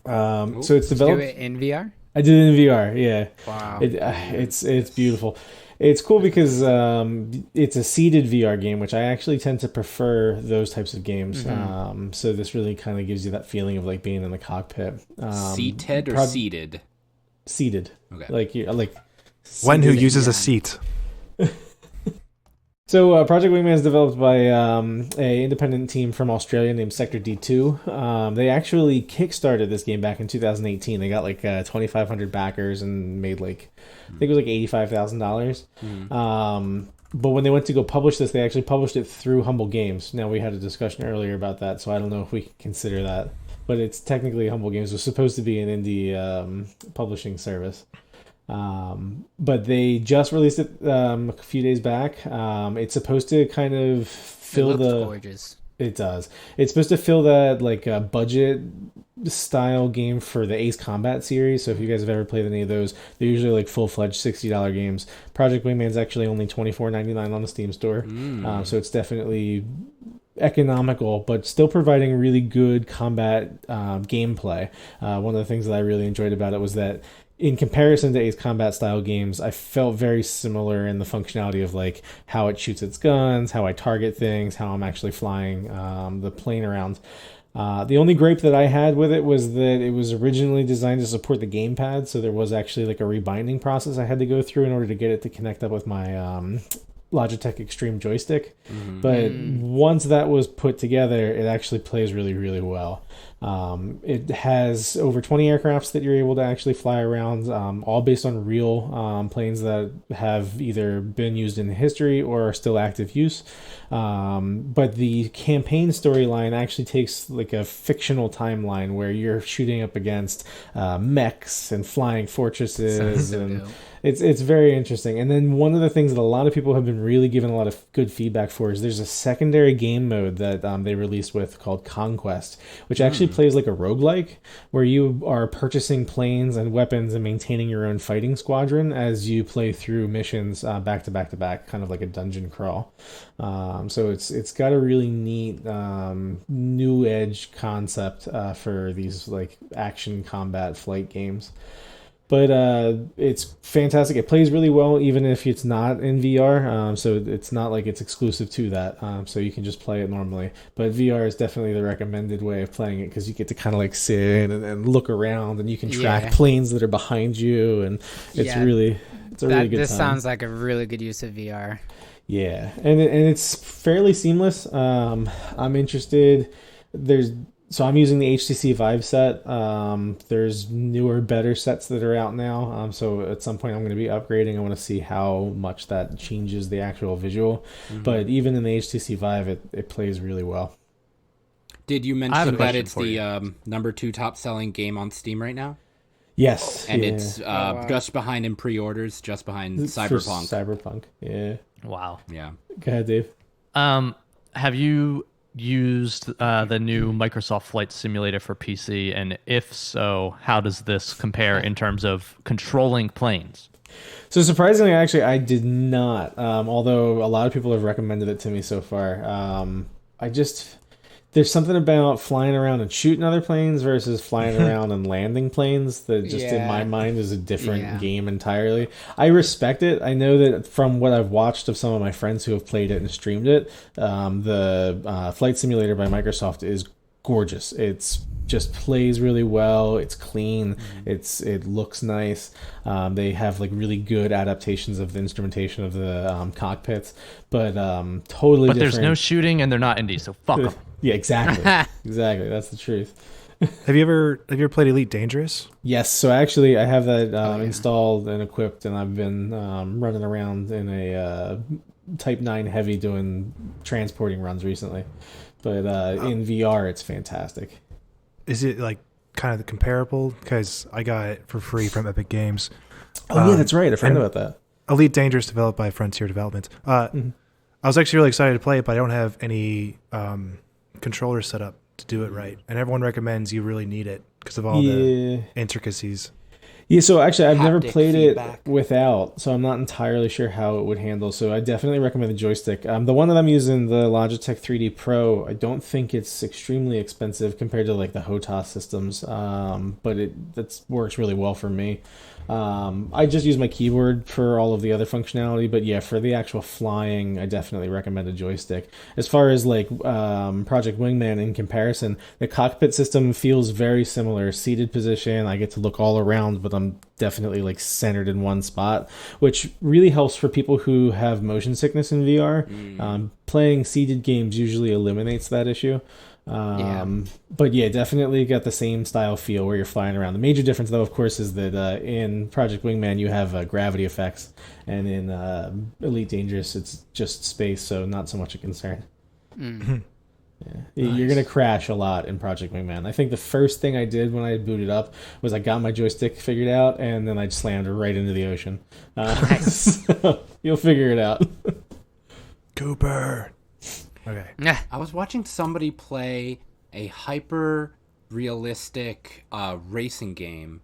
So it's Do developed. it in VR? I did it in VR. Yeah. Wow. It's beautiful. It's cool because it's a seated VR game, which I actually tend to prefer those types of games. So this really kind of gives you that feeling of like being in the cockpit. Seated or seated? Seated. Okay. Like you like. One who seated uses a again. seat. So Project Wingman is developed by a independent team from Australia named Sector D2. They actually kickstarted this game back in 2018. They got like 2,500 backers and made like I think it was like $85,000. But when they went to go publish this, they actually published it through Humble Games. Now we had a discussion earlier about that, so I don't know if we can consider that. But it's technically Humble Games. It was supposed to be an indie publishing service. But they just released it a few days back. It's supposed to kind of fill it looks gorgeous. It does. It's supposed to fill that like budget style game for the Ace Combat series. So if you guys have ever played any of those, they're usually like full-fledged $60 games. Project Wingman's actually only $24.99 on the Steam store. So it's definitely economical, but still providing really good combat gameplay. One of the things that I really enjoyed about it was that in comparison to Ace Combat style games, I felt very similar in the functionality of like how it shoots its guns, how I target things, how I'm actually flying the plane around. The only gripe that I had with it was that it was originally designed to support the gamepad, so there was actually like a rebinding process I had to go through in order to get it to connect up with my Logitech Extreme joystick. But once that was put together, it actually plays really, really well. It has over 20 aircrafts that you're able to actually fly around, all based on real planes that have either been used in history or are still active use. But the campaign storyline actually takes like a fictional timeline where you're shooting up against mechs and flying fortresses. Dope. It's very interesting. And then one of the things that a lot of people have been really giving a lot of good feedback for is there's a secondary game mode that they released with called Conquest, which actually plays like a roguelike, where you are purchasing planes and weapons and maintaining your own fighting squadron as you play through missions back to back to back, kind of like a dungeon crawl. So it's got a really neat new edge concept for these like action combat flight games. But it's fantastic. It plays really well, even if it's not in VR. So it's not like it's exclusive to that. So you can just play it normally. But VR is definitely the recommended way of playing it because you get to kind of like sit and look around, and you can track planes that are behind you, and it's a really good This time. sounds like a really good use of VR. Yeah, and it's fairly seamless. I'm interested. So I'm using the HTC Vive set. There's newer, better sets that are out now. So at some point I'm going to be upgrading. I want to see how much that changes the actual visual. But even in the HTC Vive, it plays really well. Did you mention that it's the number 2 top-selling game on Steam right now? Yes. And it's just behind in pre-orders, just behind Cyberpunk. Cyberpunk, yeah. Wow. Yeah. Go ahead, Dave. Have you used the new Microsoft Flight Simulator for PC? And if so, how does this compare in terms of controlling planes? So surprisingly, actually, I did not. Although a lot of people have recommended it to me so far. There's something about flying around and shooting other planes versus flying around and landing planes that just in my mind is a different game entirely. I respect it. I know that from what I've watched of some of my friends who have played it and streamed it, the Flight Simulator by Microsoft is gorgeous. It's just plays really well. It's clean. It looks nice. They have like really good adaptations of the instrumentation of the cockpits, but totally. But different. there's no shooting, and they're not indie, so fuck them. Yeah, exactly. Exactly. That's the truth. Have you ever played Elite Dangerous? Yes. So actually, I have that installed and equipped, and I've been running around in a Type 9 Heavy doing transporting runs recently. But in VR, it's fantastic. Is it like kind of comparable? Because I got it for free from Epic Games. Oh, yeah, that's right. I forgot about that. Elite Dangerous, developed by Frontier Development. I was actually really excited to play it, but I don't have any controller set up to do it right. And everyone recommends you really need it because of all the intricacies. Yeah, so actually, I've never haptic played feedback. it without, so I'm not entirely sure how it would handle. So I definitely recommend the joystick. The one that I'm using, the Logitech 3D Pro, I don't think it's extremely expensive compared to like the HOTAS systems, but that works really well for me. I just use my keyboard for all of the other functionality, but yeah, for the actual flying, I definitely recommend a joystick. As far as like Project Wingman in comparison, the cockpit system feels very similar. Seated position, I get to look all around, but I'm definitely like centered in one spot, which really helps for people who have motion sickness in VR. Playing seated games usually eliminates that issue. But yeah, definitely got the same style feel where you're flying around. The major difference, though, of course, is that in Project Wingman you have gravity effects, and in Elite Dangerous it's just space, so not so much a concern. Yeah. Nice. You're gonna crash a lot in Project Wingman. I think the first thing I did when I booted up was I got my joystick figured out, and then I slammed right into the ocean. So you'll figure it out. Cooper. Okay. Yeah. I was watching somebody play a hyper realistic racing game,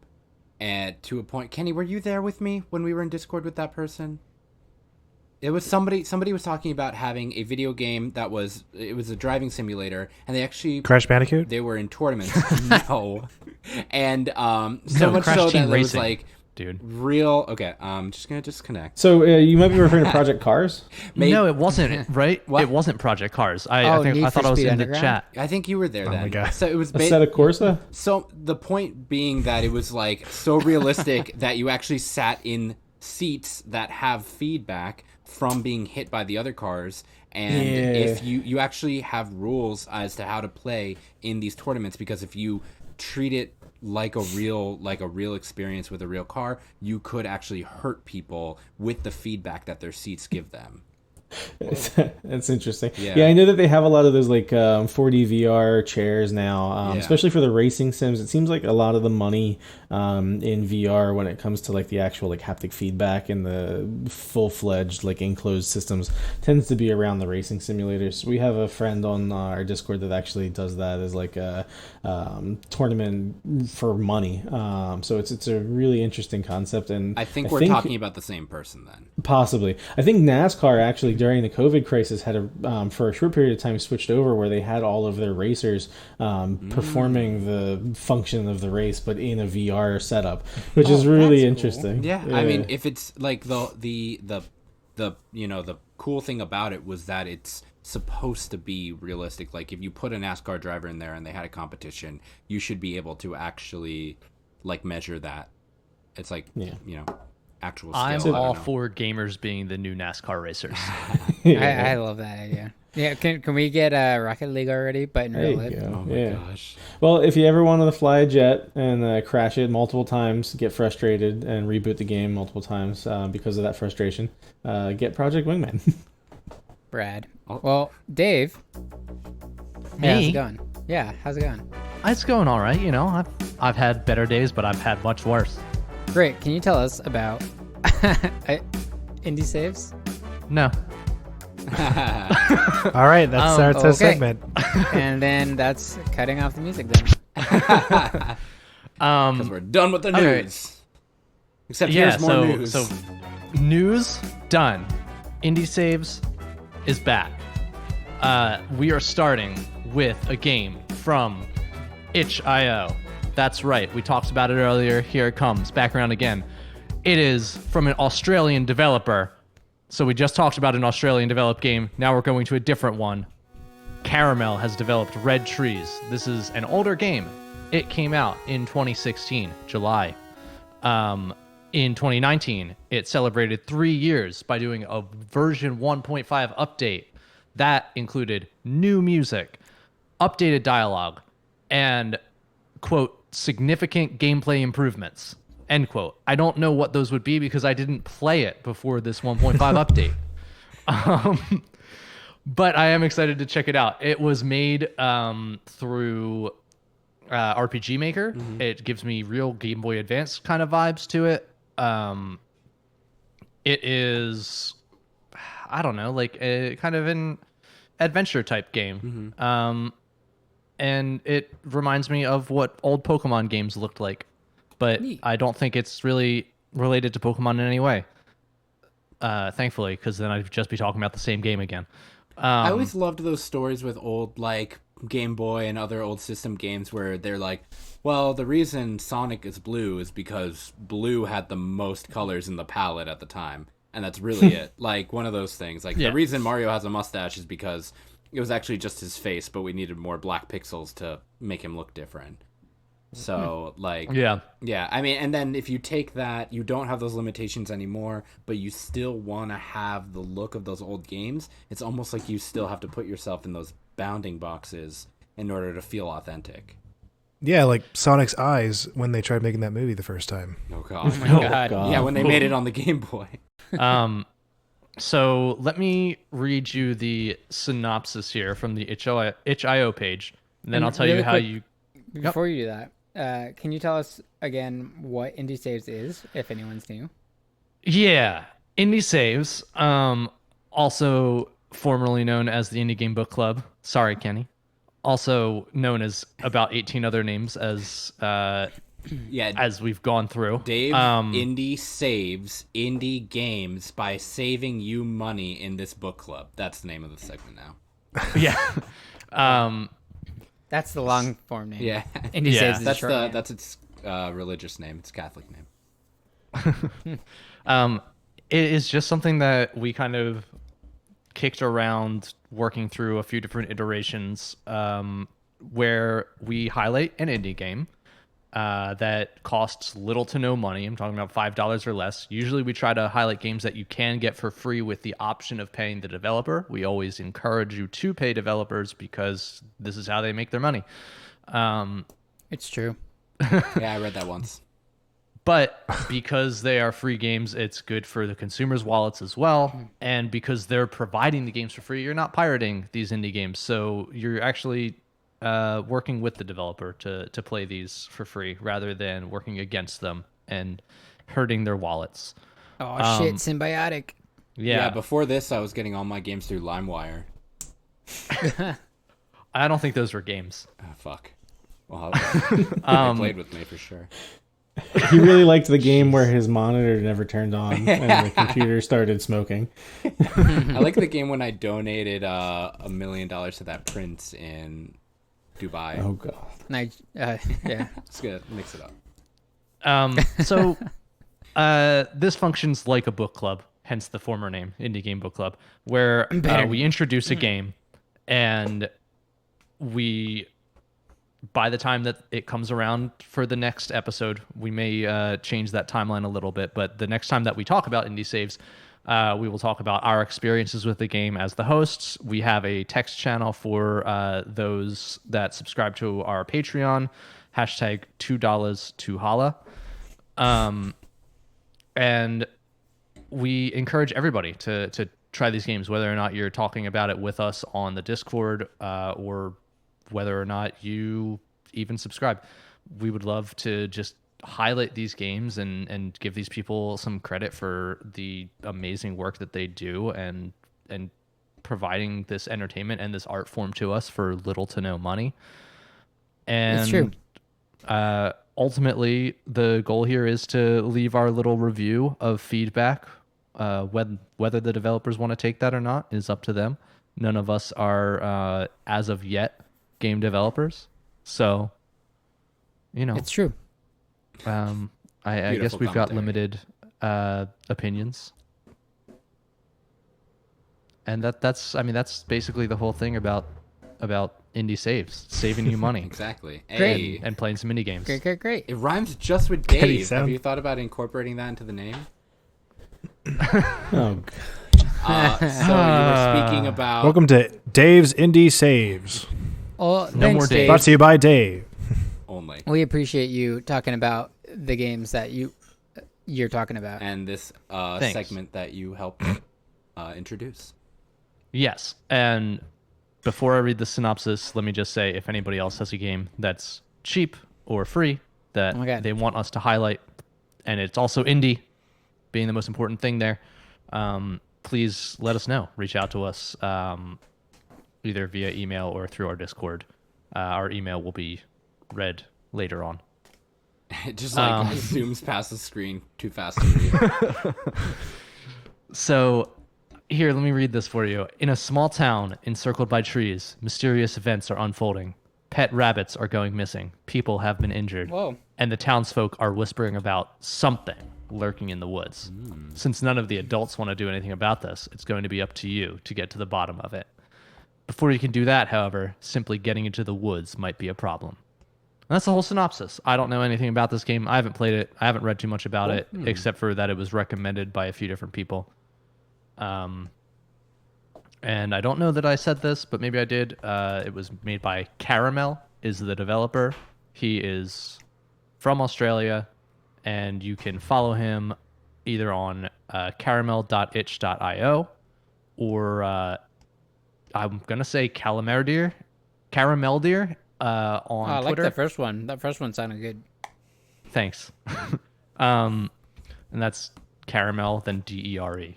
and to a point. Kenny, were you there with me when we were in Discord with that person? It was somebody was talking about having a video game that was a driving simulator, and they actually Crash Bandicoot? they were in tournaments. No. And so No, much Crash so Team that it was Racing, like dude. real. Okay, I'm just gonna disconnect. So you might be referring to Project Cars. No, it wasn't, right? What? It wasn't Project Cars. Oh, I Need thought for I was Speed in Underground? the chat. I think you were there then. my God. So it was A set of Corsa. So the point being that it was like so realistic that you actually sat in seats that have feedback from being hit by the other cars, and if you actually have rules as to how to play in these tournaments, because if you treat it like a real experience with a real car, you could actually hurt people with the feedback that their seats give them. That's interesting. Yeah. I know that they have a lot of those like 4D VR chairs now, Yeah. especially for the racing sims. It seems like a lot of the money in VR when it comes to like the actual like haptic feedback and the full-fledged like enclosed systems tends to be around the racing simulators. We have a friend on our Discord that actually does that as like a tournament for money. So it's a really interesting concept, and I think we're talking about the same person then. possibly. I think NASCAR actually during the COVID crisis had for a short period of time switched over where they had all of their racers performing the function of the race, but in a VR setup, which is really interesting. Yeah, I mean, if it's like the cool thing about it was that it's supposed to be realistic. Like if you put a NASCAR driver in there and they had a competition, you should be able to actually like measure that. It's like actual skill. I'm I don't all know. for gamers being the new NASCAR racers. I love that idea. Yeah, can we get Rocket League already, but in There real you life? go. Oh my Yeah. gosh. Well, if you ever want to fly a jet and crash it multiple times, get frustrated, and reboot the game multiple times because of that frustration, get Project Wingman. Brad. Oh. Well, Dave. Hey, how's Me? it going? Yeah, how's it going? It's going all right, you know. I've had better days, but I've had much worse. Great. Can you tell us about indie saves? No. All right, that starts our okay. segment. And then that's cutting off the music then. Because we're done with the Okay. news. Except Yeah, here's more news. so news done. Indie Saves is back. We are starting with a game from itch.io. That's right. We talked about it earlier. Here it comes. Back around again. It is from an Australian developer. So we just talked about an Australian developed game. Now we're going to a different one. Caramel has developed Red Trees. This is an older game. It came out in 2016, July. In 2019, it celebrated 3 years by doing a version 1.5 update. That included new music, updated dialogue, and, quote, significant gameplay improvements, end quote. I don't know what those would be because I didn't play it before this 1.5 update. But I am excited to check it out. It was made through RPG Maker. Mm-hmm. It gives me real Game Boy Advance kind of vibes to it. It is, I don't know, like a kind of an adventure type game. Mm-hmm. And it reminds me of what old Pokemon games looked like. but Neat. I don't think it's really related to Pokemon in any way. Thankfully, because then I'd just be talking about the same game again. I always loved those stories with old, like, Game Boy and other old system games where they're like, well, the reason Sonic is blue is because blue had the most colors in the palette at the time. And that's really it. Like, one of those things. Like, the reason Mario has a mustache is because it was actually just his face, but we needed more black pixels to make him look different. So, like... Yeah, I mean, and then if you take that, you don't have those limitations anymore, but you still want to have the look of those old games. It's almost like you still have to put yourself in those bounding boxes in order to feel authentic. Yeah, like Sonic's eyes when they tried making that movie the first time. Oh, God. Oh my God. Yeah, when they made it on the Game Boy. So let me read you the synopsis here from the itch.io page, and then I'll tell you really how quick, you... Before you do that, can you tell us again what Indie Saves is, if anyone's new? Yeah, Indie Saves, also formerly known as the Indie Game Book Club. Sorry, Kenny. Also known as about 18 other names as we've gone through. Dave, Indie saves indie games by saving you money in this book club. That's the name of the segment now. Yeah. That's the long form name. Yeah. Indie Saves is That's short name. that's its religious name. It's Catholic name. It is just something that we kind of kicked around working through a few different iterations, where we highlight an indie game that costs little to no money. I'm talking about $5 or less. Usually we try to highlight games that you can get for free with the option of paying the developer. We always encourage you to pay developers because this is how they make their money. It's true. Yeah, I read that once. But because they are free games, it's good for the consumers' wallets as well. And because they're providing the games for free, you're not pirating these indie games. So you're actually working with the developer to play these for free rather than working against them and hurting their wallets. Oh, shit, symbiotic. Yeah, before this, I was getting all my games through LimeWire. I don't think those were games. Oh, fuck. Well, they played with me for sure. He really liked the game where his monitor never turned on and the computer started smoking. I like the game when I donated $1 million to that prince in Dubai. Oh god. Yeah. It's good. Mix it up. So this functions like a book club, hence the former name, Indie Game Book Club, where we introduce a game, and by the time that it comes around for the next episode, we may change that timeline a little bit, but the next time that we talk about Indie Saves, we will talk about our experiences with the game as the hosts. We have a text channel for those that subscribe to our Patreon, hashtag $2 to holla. And we encourage everybody to try these games, whether or not you're talking about it with us on the Discord or whether or not you even subscribe. We would love to just highlight these games and give these people some credit for the amazing work that they do and providing this entertainment and this art form to us for little to no money. And It's true. Ultimately, the goal here is to leave our little review of feedback. Whether the developers want to take that or not is up to them. None of us are, as of yet, game developers. So, It's true. I guess we've got limited opinions. And that's basically the whole thing about indie saves, saving you money. Exactly. Great. And playing some indie games. Great. It rhymes just with Kenny Dave. sound. Have you thought about incorporating that into the name? Oh, So you were speaking about... Welcome to Dave's Indie Saves. Well, No thanks, more Dave. Brought to you by Dave. only. We appreciate you talking about the games that you're talking about. And this Thanks. segment that you helped introduce. Yes, and before I read the synopsis, let me just say, if anybody else has a game that's cheap or free that Oh my God. they want us to highlight, and it's also indie, being the most important thing there, please let us know. Reach out to us either via email or through our Discord. Our email will be read later on. It just zooms past the screen too fast to read. So, here, let me read this for you. In a small town encircled by trees, mysterious events are unfolding. Pet rabbits are going missing. People have been injured. Whoa. And the townsfolk are whispering about something lurking in the woods. Since none of the adults want to do anything about this, it's going to be up to you to get to the bottom of it. Before you can do that, however, simply getting into the woods might be a problem. And that's the whole synopsis. I don't know anything about this game. I haven't played it. I haven't read too much about it, except for that it was recommended by a few different people. And I don't know that I said this, but maybe I did. It was made by Caramel, is the developer. He is from Australia, and you can follow him either on caramel.itch.io or I'm going to say Carameldeer on I like Twitter. that first one. That first one sounded good. Thanks. And that's Caramel, then DERE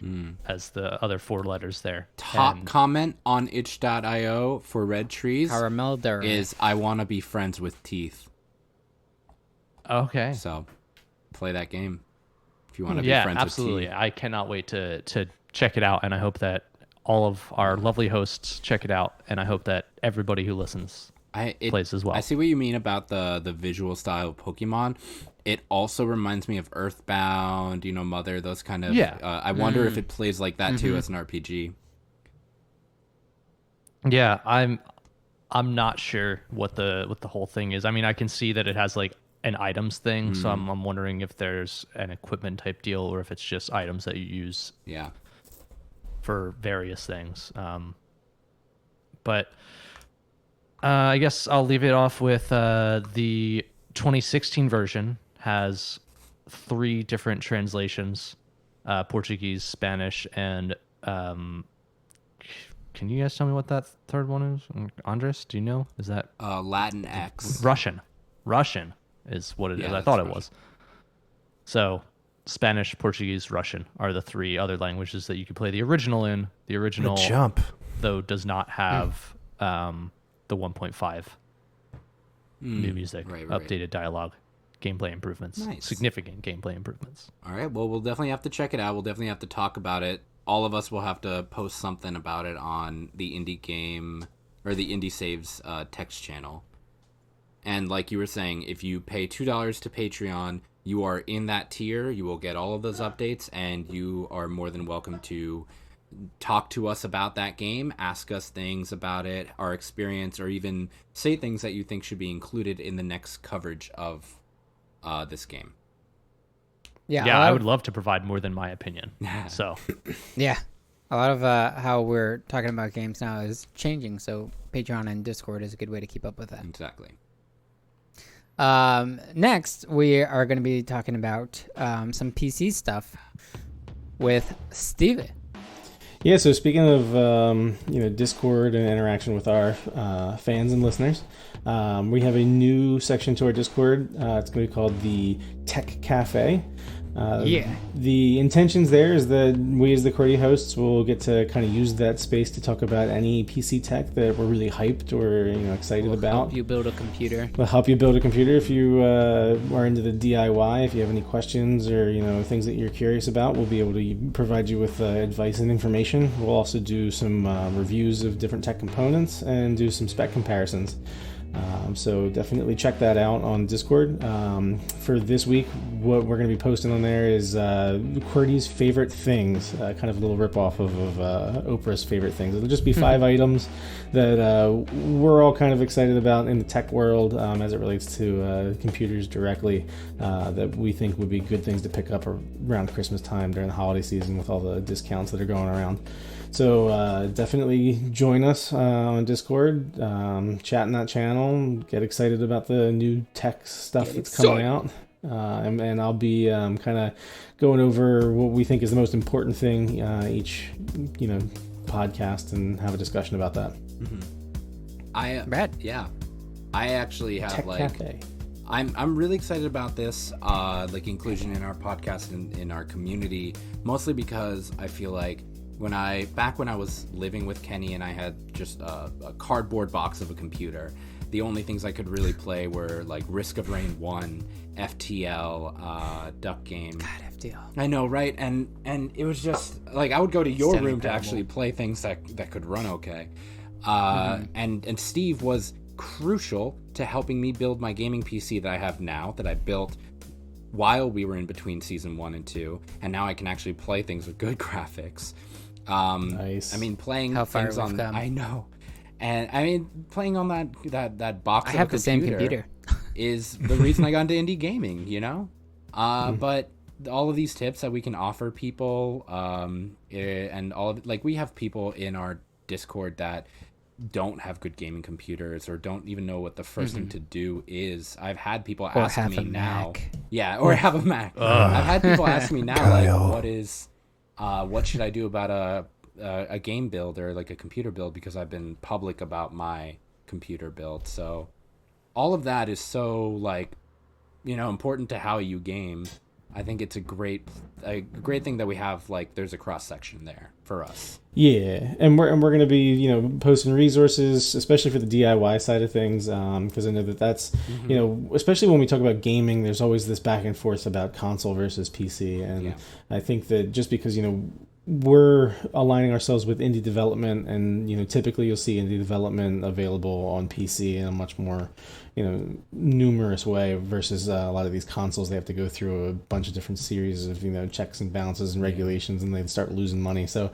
as the other 4 letters there. Top And comment on itch.io for Red Trees Carameldeer. is I want to be friends with teeth. okay. So play that game if you want to be Yeah, friends absolutely. with teeth. I cannot wait to check it out, and I hope that all of our lovely hosts check it out, and I hope that everybody who listens plays as well. I see what you mean about the visual style of Pokemon. It also reminds me of Earthbound, Mother, those kind of... Yeah. I wonder if it plays like that too as an RPG. Yeah, I'm not sure what the whole thing is. I mean, I can see that it has like an items thing, so I'm wondering if there's an equipment type deal or if it's just items that you use Yeah. for various things. But I guess I'll leave it off with the 2016 version has 3 different translations, Portuguese, Spanish, and can you guys tell me what that third one is? Andres, do you know? Is that Latin X. Russian? Russian is what it is. Yeah, I thought it that's was. So Spanish, Portuguese, Russian are the 3 other languages that you could play the original in. The original, Jump. though, does not have the 1.5 new music, right. updated dialogue, gameplay improvements, Nice. significant gameplay improvements. All right. Well, we'll definitely have to check it out. We'll definitely have to talk about it. All of us will have to post something about it on the Indie Game or the Indie Saves text channel. And like you were saying, if you pay $2 to Patreon, you are in that tier. You will get all of those updates, and you are more than welcome to talk to us about that game, ask us things about it, our experience, or even say things that you think should be included in the next coverage of this game. Yeah, I would love to provide more than my opinion. So, Yeah. A lot of how we're talking about games now is changing, so Patreon and Discord is a good way to keep up with that. Exactly. Next, we are going to be talking about some PC stuff with Steven. Yeah, so speaking of Discord and interaction with our fans and listeners, we have a new section to our Discord. It's going to be called the Tech Cafe. The intentions there is that we as the Qwerty hosts will get to kind of use that space to talk about any PC tech that we're really hyped or excited about. Help you build a computer. We'll help you build a computer if you are into the DIY. If you have any questions or things that you're curious about, we'll be able to provide you with advice and information. We'll also do some reviews of different tech components and do some spec comparisons. So definitely check that out on Discord. For this week, what we're going to be posting on there is Qwerty's favorite things, kind of a little ripoff of Oprah's favorite things. It'll just be 5 items that we're all kind of excited about in the tech world as it relates to computers directly that we think would be good things to pick up around Christmas time during the holiday season with all the discounts that are going around. So definitely join us on Discord, chat in that channel, get excited about the new tech stuff that's coming out. And I'll be kind of going over what we think is the most important thing each podcast and have a discussion about that. Brad? Yeah. I actually have Tech Cafe. I'm really excited about this inclusion in our podcast and in our community, mostly because I feel like back when I was living with Kenny and I had just a cardboard box of a computer, the only things I could really play were like Risk of Rain 1, FTL, Duck Game. God, FTL. I know, right? And it was just like I would go to your room to terrible. actually play things that could run okay. And Steve was crucial to helping me build my gaming PC that I have now, that I built while we were in between season 1 and 2, and now I can actually play things with good graphics. Nice. I mean, playing How far things we've on come. I know, and I mean, playing on that box. I of have a the same computer. is the reason I got into indie gaming. You know, but all of these tips that we can offer people, and all of like we have people in our Discord that don't have good gaming computers or don't even know what the first thing to do is. I've had people ask have me a now. Mac. Yeah, or have a Mac. I've had people ask me now, like, what should I do about a game build or like a computer build, because I've been public about my computer build. So all of that is so like, you know, important to how you game. I think it's a great thing that we have, like, there's a cross section there for us. Yeah, and we're going to be, you know, posting resources, especially for the DIY side of things, because I know that's, you know, especially when we talk about gaming, there's always this back and forth about console versus PC, and I think that just because, you know, we're aligning ourselves with indie development, and, you know, typically you'll see indie development available on PC in a much more, you know, numerous way versus a lot of these consoles. They have to go through a bunch of different series of, you know, checks and balances and regulations, and they start losing money. So,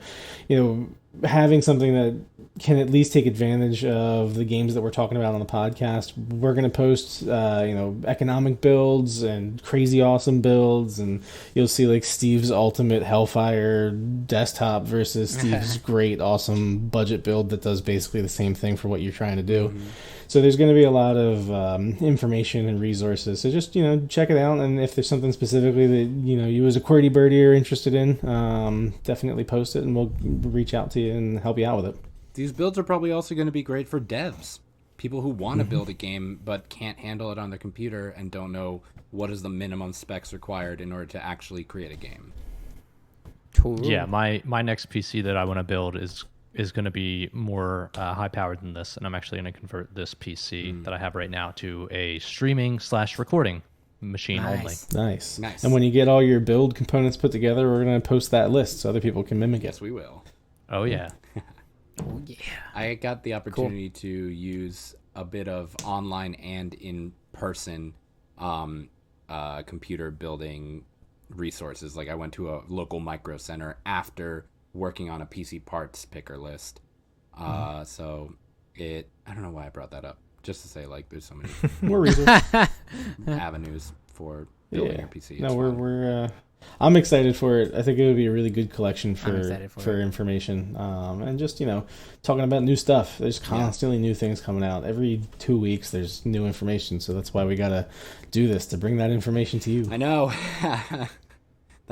you know, having something that can at least take advantage of the games that we're talking about on the podcast. We're going to post, you know, economic builds and crazy awesome builds, and you'll see like Steve's ultimate Hellfire desktop versus Steve's great awesome budget build that does basically the same thing for what you're trying to do. So there's going to be a lot of information and resources. So just, you know, check it out. And if there's something specifically that, you know, you as a QWERTY birdie are interested in, definitely post it and we'll reach out to you and help you out with it. These builds are probably also going to be great for devs. People who want to build a game but can't handle it on their computer and don't know what is the minimum specs required in order to actually create a game. Cool. Yeah, my next PC that I want to build is going to be more high powered than this, and I'm actually going to convert this PC that I have right now to a streaming/recording machine only. Nice. And when you get all your build components put together, we're going to post that list so other people can mimic it. Yes, we will. Oh yeah. Oh, yeah. I got the opportunity to use a bit of online and in-person computer building resources. Like I went to a local micro center after working on a PC parts picker list. So I don't know why I brought that up. Just to say, like, there's so many More reasons. avenues for building your PC. No, It's we're I'm excited for it. I think it would be a really good collection for it. information. And just, you know, talking about new stuff. There's constantly new things coming out. Every 2 weeks there's new information. So that's why we got to do this, to bring that information to you. I know.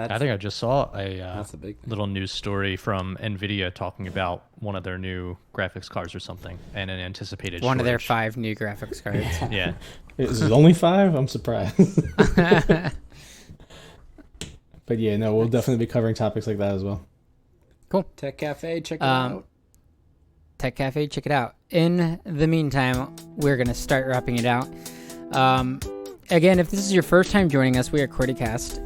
I think I just saw a That's the big thing. little news story from NVIDIA talking about one of their new graphics cards or something, and an anticipated One of their shortage. 5 new graphics cards. Yeah. Is it only 5? I'm surprised. But yeah, no, we'll definitely be covering topics like that as well. Cool. Tech Cafe, check it out. Tech Cafe, check it out. In the meantime, we're going to start wrapping it out. Again, if this is your first time joining us, we are Qwertycast.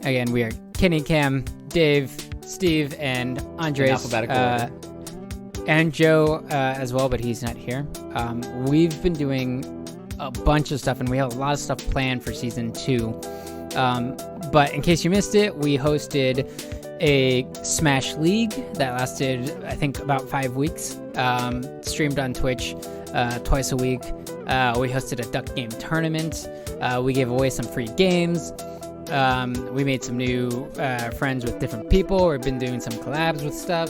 Again, we are Kenny, Cam, Dave, Steve, and Andres. And Joe as well, but he's not here. We've been doing a bunch of stuff, and we have a lot of stuff planned for Season 2. But in case you missed it, we hosted a Smash League that lasted, I think, about 5 weeks. Streamed on Twitch twice a week. We hosted a Duck Game tournament. We gave away some free games. We made some new friends with different people. We've been doing some collabs with stuff.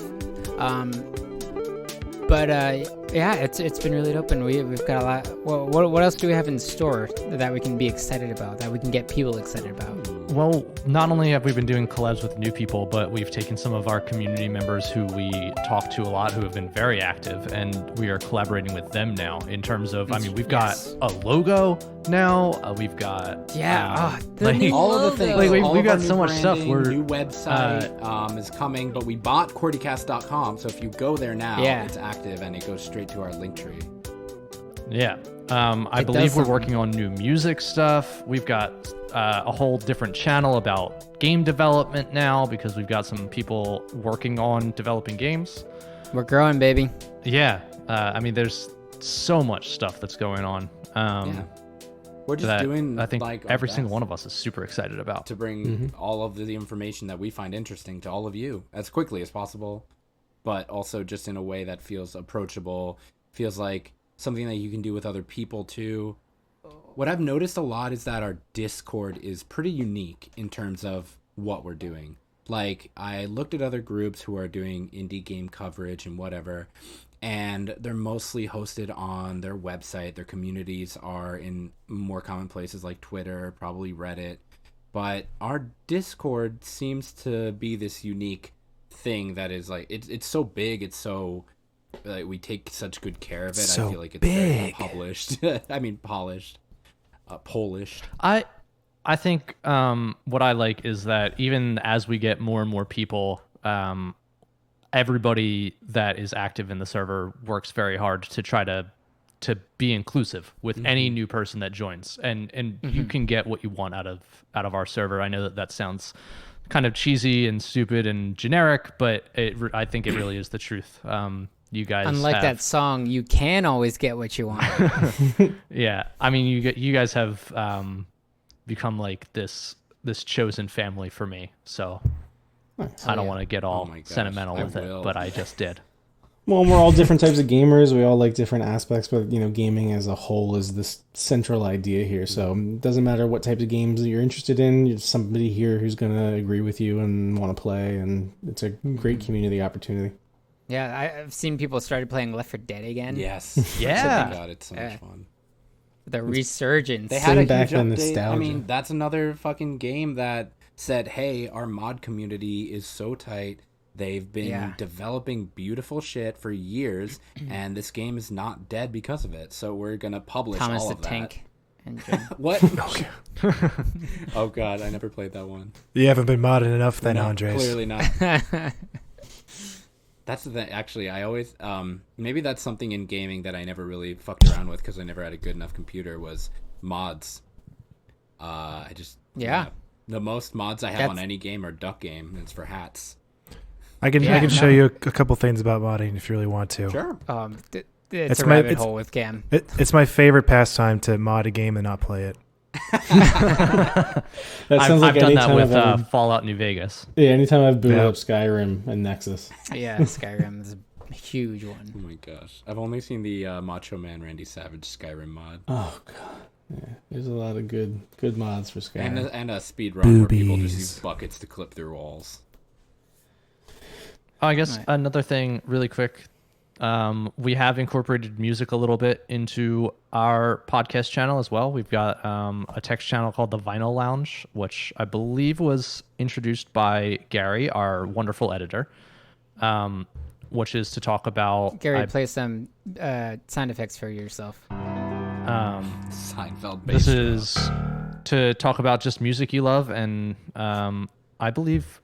But yeah, it's been really dope, and we've got a lot. What else do we have in store that we can be excited about, that we can get people excited about? Well, not only have we been doing collabs with new people, but we've taken some of our community members who we talk to a lot, who have been very active, and we are collaborating with them now in terms of, I mean, we've got a logo now. We've got All of the things. Like, all we've of our got new so much stuff. branding, new website is coming, but we bought Qwertycast.com, so if you go there now, it's active and it goes straight to our link tree. Yeah. I It believe does we're sound- working on new music stuff. We've got a whole different channel about game development now because we've got some people working on developing games. We're growing, baby. Yeah. I mean, there's so much stuff that's going on. Yeah. We're just that doing, I think like, our every single best one of us is super excited about. to bring all of the information that we find interesting to all of you as quickly as possible, but also just in a way that feels approachable, feels like something that you can do with other people too. What I've noticed a lot is that our Discord is pretty unique in terms of what we're doing. Like, I looked at other groups who are doing indie game coverage and whatever, and they're mostly hosted on their website. Their communities are in more common places like Twitter, probably Reddit. But our Discord seems to be this unique thing that is like, it's so big, it's so, like, we take such good care of it. So I feel like it's very big. published. I mean, polished. Polished. I think what I like is that even as we get more and more people, everybody that is active in the server works very hard to try to be inclusive with any new person that joins, and you can get what you want out of our server. I know that sounds kind of cheesy and stupid and generic, but I think it really is the truth. You guys, Unlike that song, you can always get what you want. yeah. I mean, you guys have become like this chosen family for me. So I don't want to get all Oh my gosh, sentimental I with it, will. but I just did. Well, we're all different types of gamers. We all like different aspects, but gaming as a whole is this central idea here. So it doesn't matter what types of games that you're interested in. There's somebody here who's going to agree with you and want to play, and it's a great community opportunity. Yeah, I've seen people started playing Left 4 Dead again. Yes. Yeah. Oh my God, it's so much fun. The resurgence. They had a Sitting back huge on update. I nostalgia. mean, that's another fucking game that said, hey, our mod community is so tight. They've been developing beautiful shit for years, and this game is not dead because of it. So we're going to publish Thomas all the of that. Tank Engine. What? Oh, God, I never played that one. You haven't been modded enough then, No, Andres. Clearly not. That's the thing. Actually, I always maybe that's something in gaming that I never really fucked around with because I never had a good enough computer was mods. I just the most mods I have on any game are Duck Game, and it's for hats. I can show you a couple things about modding if you really want to. Sure. It's a rabbit hole with Cam. It's my favorite pastime to mod a game and not play it. That sounds I've like done that anytime with I've Fallout New Vegas. anytime I've booted up Skyrim and Nexus. Yeah, Skyrim is a huge Oh one. my gosh, I've only seen the Macho Man Randy Savage Skyrim mod. Oh god, yeah. There's a lot of good mods for Skyrim. And a speed run where people just Boobies. use buckets to clip through walls. Oh, I guess Right. another thing really quick. We have incorporated music a little bit into our podcast channel as well. We've got a text channel called the Vinyl Lounge, which I believe was introduced by Gary, our wonderful editor, which is to talk about... Gary, play some sound effects for yourself. Seinfeld. This bass is to talk about just music you love, and I believe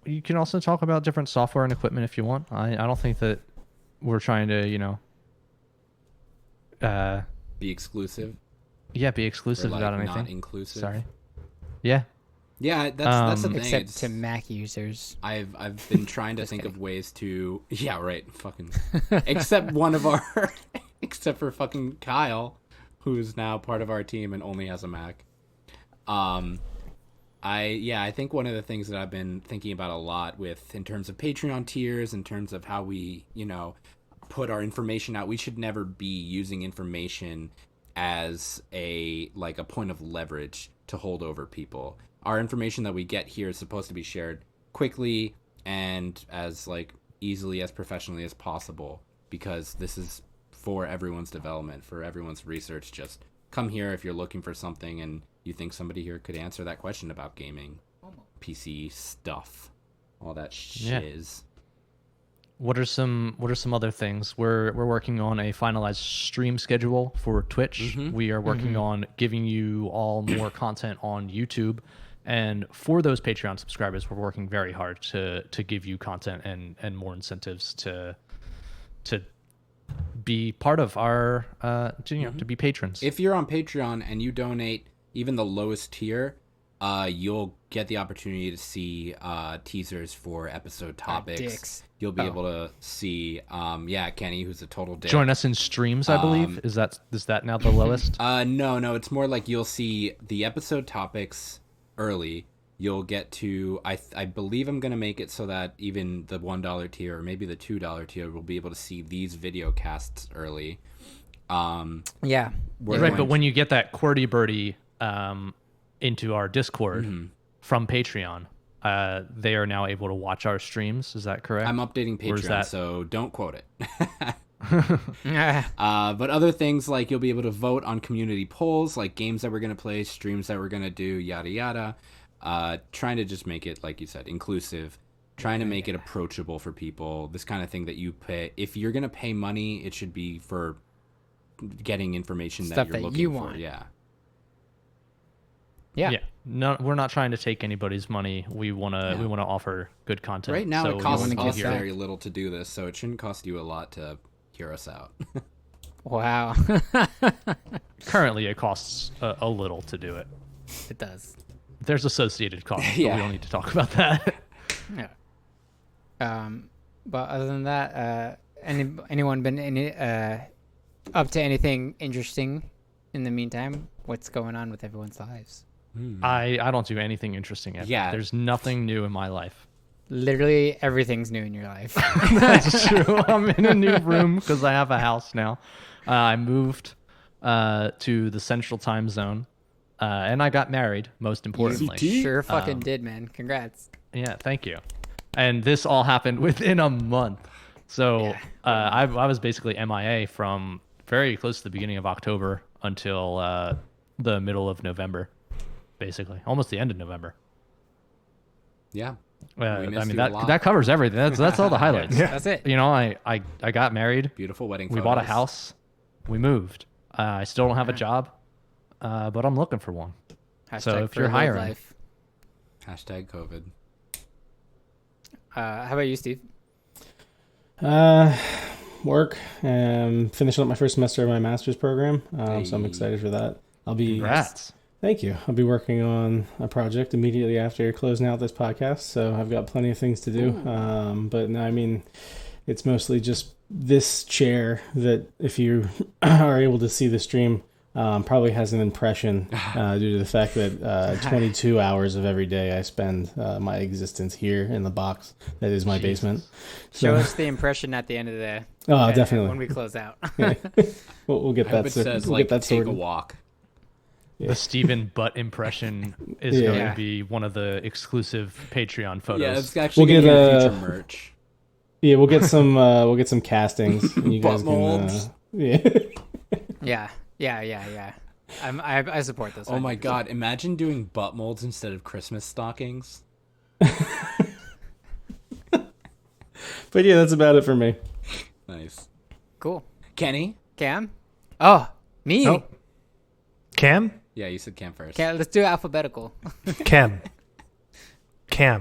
you can also talk about different software and equipment if you want. I don't think that we're trying to, be exclusive. be exclusive Or, like, about anything. not inclusive. Sorry. Yeah. Yeah, that's the thing. Except It's- to Mac users. I've been trying to think of ways to fucking except except for fucking Kyle, who's now part of our team and only has a Mac. I think one of the things that I've been thinking about a lot in terms of Patreon tiers, in terms of how we, put our information out, we should never be using information as a point of leverage to hold over people. Our information that we get here is supposed to be shared quickly and as easily as professionally as possible, because this is for everyone's development, for everyone's research. Just come here if you're looking for something and you think somebody here could answer that question about gaming, PC stuff, all that shiz. What are some other things? We're working on a finalized stream schedule for Twitch. We are working on giving you all more content on YouTube. And for those Patreon subscribers, we're working very hard to give you content and more incentives to be part of our, to be patrons. If you're on Patreon and you donate even the lowest tier, you'll get the opportunity to see teasers for episode topics. Dicks. You'll be able to see, Kenny, who's a total dick. Join us in streams, I believe. Is that now the lowest? No, it's more like you'll see the episode topics early. You'll get to, I believe I'm going to make it so that even the $1 tier or maybe the $2 tier will be able to see these video casts early. Yeah. Right, but when you get that QWERTY birdie into our Discord from Patreon, they are now able to watch our streams. Is that correct? I'm updating Or is Patreon, that- so don't quote it. But other things like you'll be able to vote on community polls, like games that we're going to play, streams that we're going to do, yada yada. Trying to just make it, like you said, inclusive. Trying to make it approachable for people. This kind of thing that you pay. If you're going to pay money, it should be for getting information Stuff that you're that looking you for. want. Yeah. Yeah. No, we're not trying to take anybody's money. We want to offer good content. Right now, So it we costs wanna us give you- very little to do this, so it shouldn't cost you a lot to hear us out. Wow. Currently, it costs a little to do it. It does. There's associated costs, but Yeah. we don't need to talk about that. Yeah. But other than that, anyone been up to anything interesting in the meantime? What's going on with everyone's lives? I don't do anything interesting yet. Yeah. There's nothing new in my life. Literally everything's new in your life. That's true. I'm in a new room because I have a house now. I moved to the central time zone, and I got married, most importantly. Sure fucking did, man. Congrats. Yeah, thank you. And this all happened within a month. So I was basically MIA from very close to the beginning of October until the middle of November, basically. Almost the end of November. Yeah. I missed mean, you a lot. that covers everything. That's all the highlights. That's it. You know, I got married. Beautiful wedding We photos. bought a house. We moved. I still don't have a job, but I'm looking for one. So if for you're love hiring- life. Hashtag COVID. How about you, Steve? Work. Finishing up my first semester of my master's program. So I'm excited for that. I'll be. Congrats. Thank you. I'll be working on a project immediately after closing out this podcast, so I've got plenty of things to do. But no, I mean, it's mostly just this chair that, if you are able to see the stream, probably has an impression due to the fact that 22 hours of every day I spend my existence here in the box that is my basement. Show So, us the impression at the end of the definitely. when we close out. we'll get I hope that. it says, We'll like, get that take a sorted. walk. The Steven butt impression is Yeah. going to be one of the exclusive Patreon photos. Yeah, it's actually We'll going to get, be future merch. Yeah, we'll get some castings. And you guys Butt molds. yeah. Yeah. I support this. Oh my god, imagine doing butt molds instead of Christmas stockings. But yeah, that's about it for me. Nice. Cool. Kenny? Cam? Oh, me. Oh. Cam? Yeah, you said Cam first. Okay, let's do alphabetical. Cam.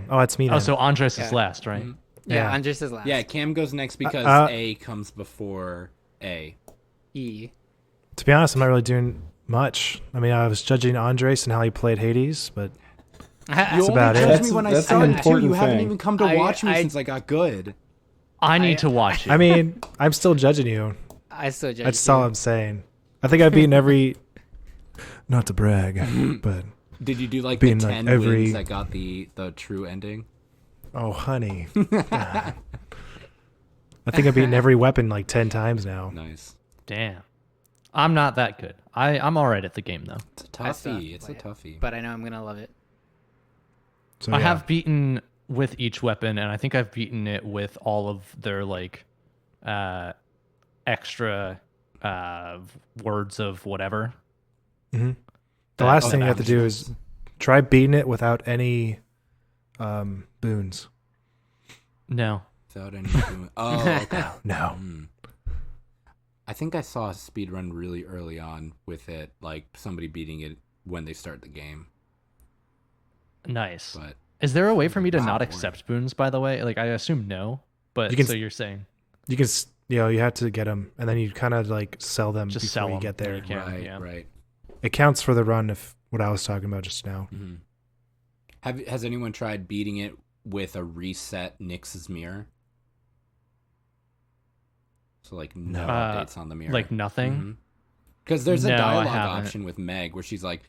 Oh, it's me then. Oh, so Andres is Yeah. last, right? Yeah, Yeah. Andres is last. Yeah, Cam goes next because A comes before A. E. To be honest, I'm not really doing much. I mean, I was judging Andres and how he played Hades, but You about only it. judged me when I That's an started too. important You haven't thing. even come to I- watch me I- since I got good. I need to watch it. I mean, I'm still judging you. I still judge That's you. all I'm saying. I think I've beaten every. Not to brag, but Did you do like Being, the like, 10 every- wins that got the true ending? oh, honey. I think I've beaten every weapon like 10 times now. Nice. Damn. I'm not that good. I'm all right at the game, though. It's a I still have toughie. to It's a play it, toughie. But I know I'm gonna love it. So, I yeah. have beaten with each weapon, and I think I've beaten it with all of their, like, extra words of whatever. Mhm. The last Oh, thing you that have to do is try beating it without any boons. No. Without any oh, okay. No. Hmm. I think I saw a speed run really early on with it, like somebody beating it when they start the game. Nice. But Is there a way for me to Wow, not boy. accept boons, by the way? Like, I assume no, but You can so you're saying. You can you have to get them, and then you kind of like sell them Just before sell you them get there. when you can. Right, Yeah. right. It counts for the run if what I was talking about just now. Mm-hmm. Has anyone tried beating it with a reset Nyx's mirror? So like no updates on the mirror. Like nothing? Because there's a No, I dialogue haven't. option with Meg where she's like,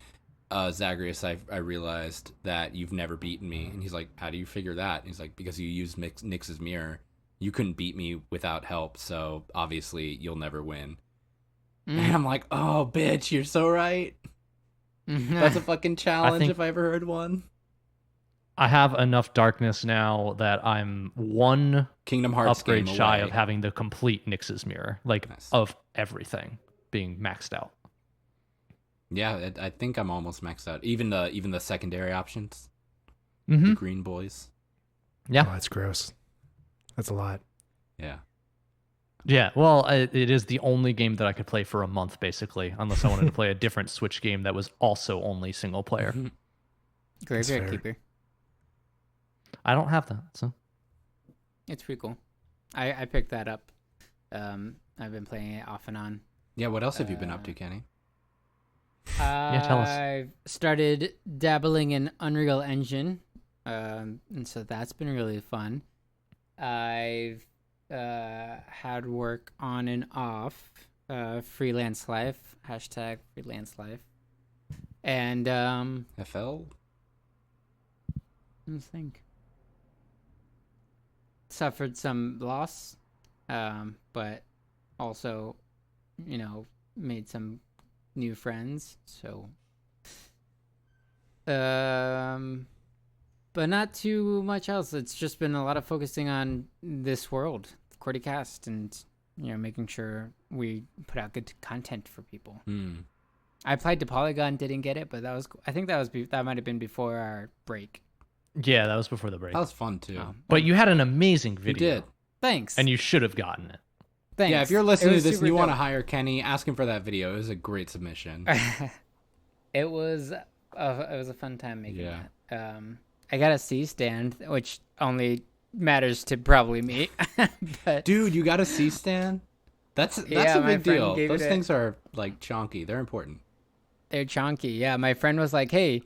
Zagreus, I realized that you've never beaten me. And he's like, how do you figure that? And he's like, because you used Nyx's mirror. You couldn't beat me without help, so obviously you'll never win. And I'm like, oh, bitch, you're so right. That's a fucking challenge if I ever heard one. I have enough darkness now that I'm one Kingdom Hearts upgrade game shy away. of having the complete Nyx's mirror, like Nice. of everything being maxed out. Yeah, I think I'm almost maxed out. Even the secondary options, Mm-hmm. the green boys. Yeah. Oh, that's gross. That's a lot. Yeah. Yeah, well, it is the only game that I could play for a month, basically, unless I wanted to play a different Switch game that was also only single player. Graveyard fair. Keeper. I don't have that, so It's pretty cool. I picked that up. I've been playing it off and on. Yeah, what else have you been up to, Kenny? tell us. I've started dabbling in Unreal Engine, and so that's been really fun. I've had work on and off, freelance life, hashtag freelance life, and FL? let me think. Suffered some loss, but also, made some new friends. So, but not too much else. It's just been a lot of focusing on this world, Qwertycast, and making sure we put out good content for people. I applied to Polygon, didn't get it, but I think that might have been before our break. yeah, that was before the break. That was fun, too. Oh, But you had an amazing You video. did. thanks. And you should have gotten it. Thanks. Yeah, if you're It listening to was this and super you want to dope. hire Kenny, ask him for that video. It was a great submission. It was a fun time making Yeah. that. I got a C stand, which only matters to probably me. But Dude, you got a C-stand? That's Yeah, a my big friend deal. gave Those it a- things are, like, chonky. They're important. they're chonky. Yeah, my friend was like, "Hey,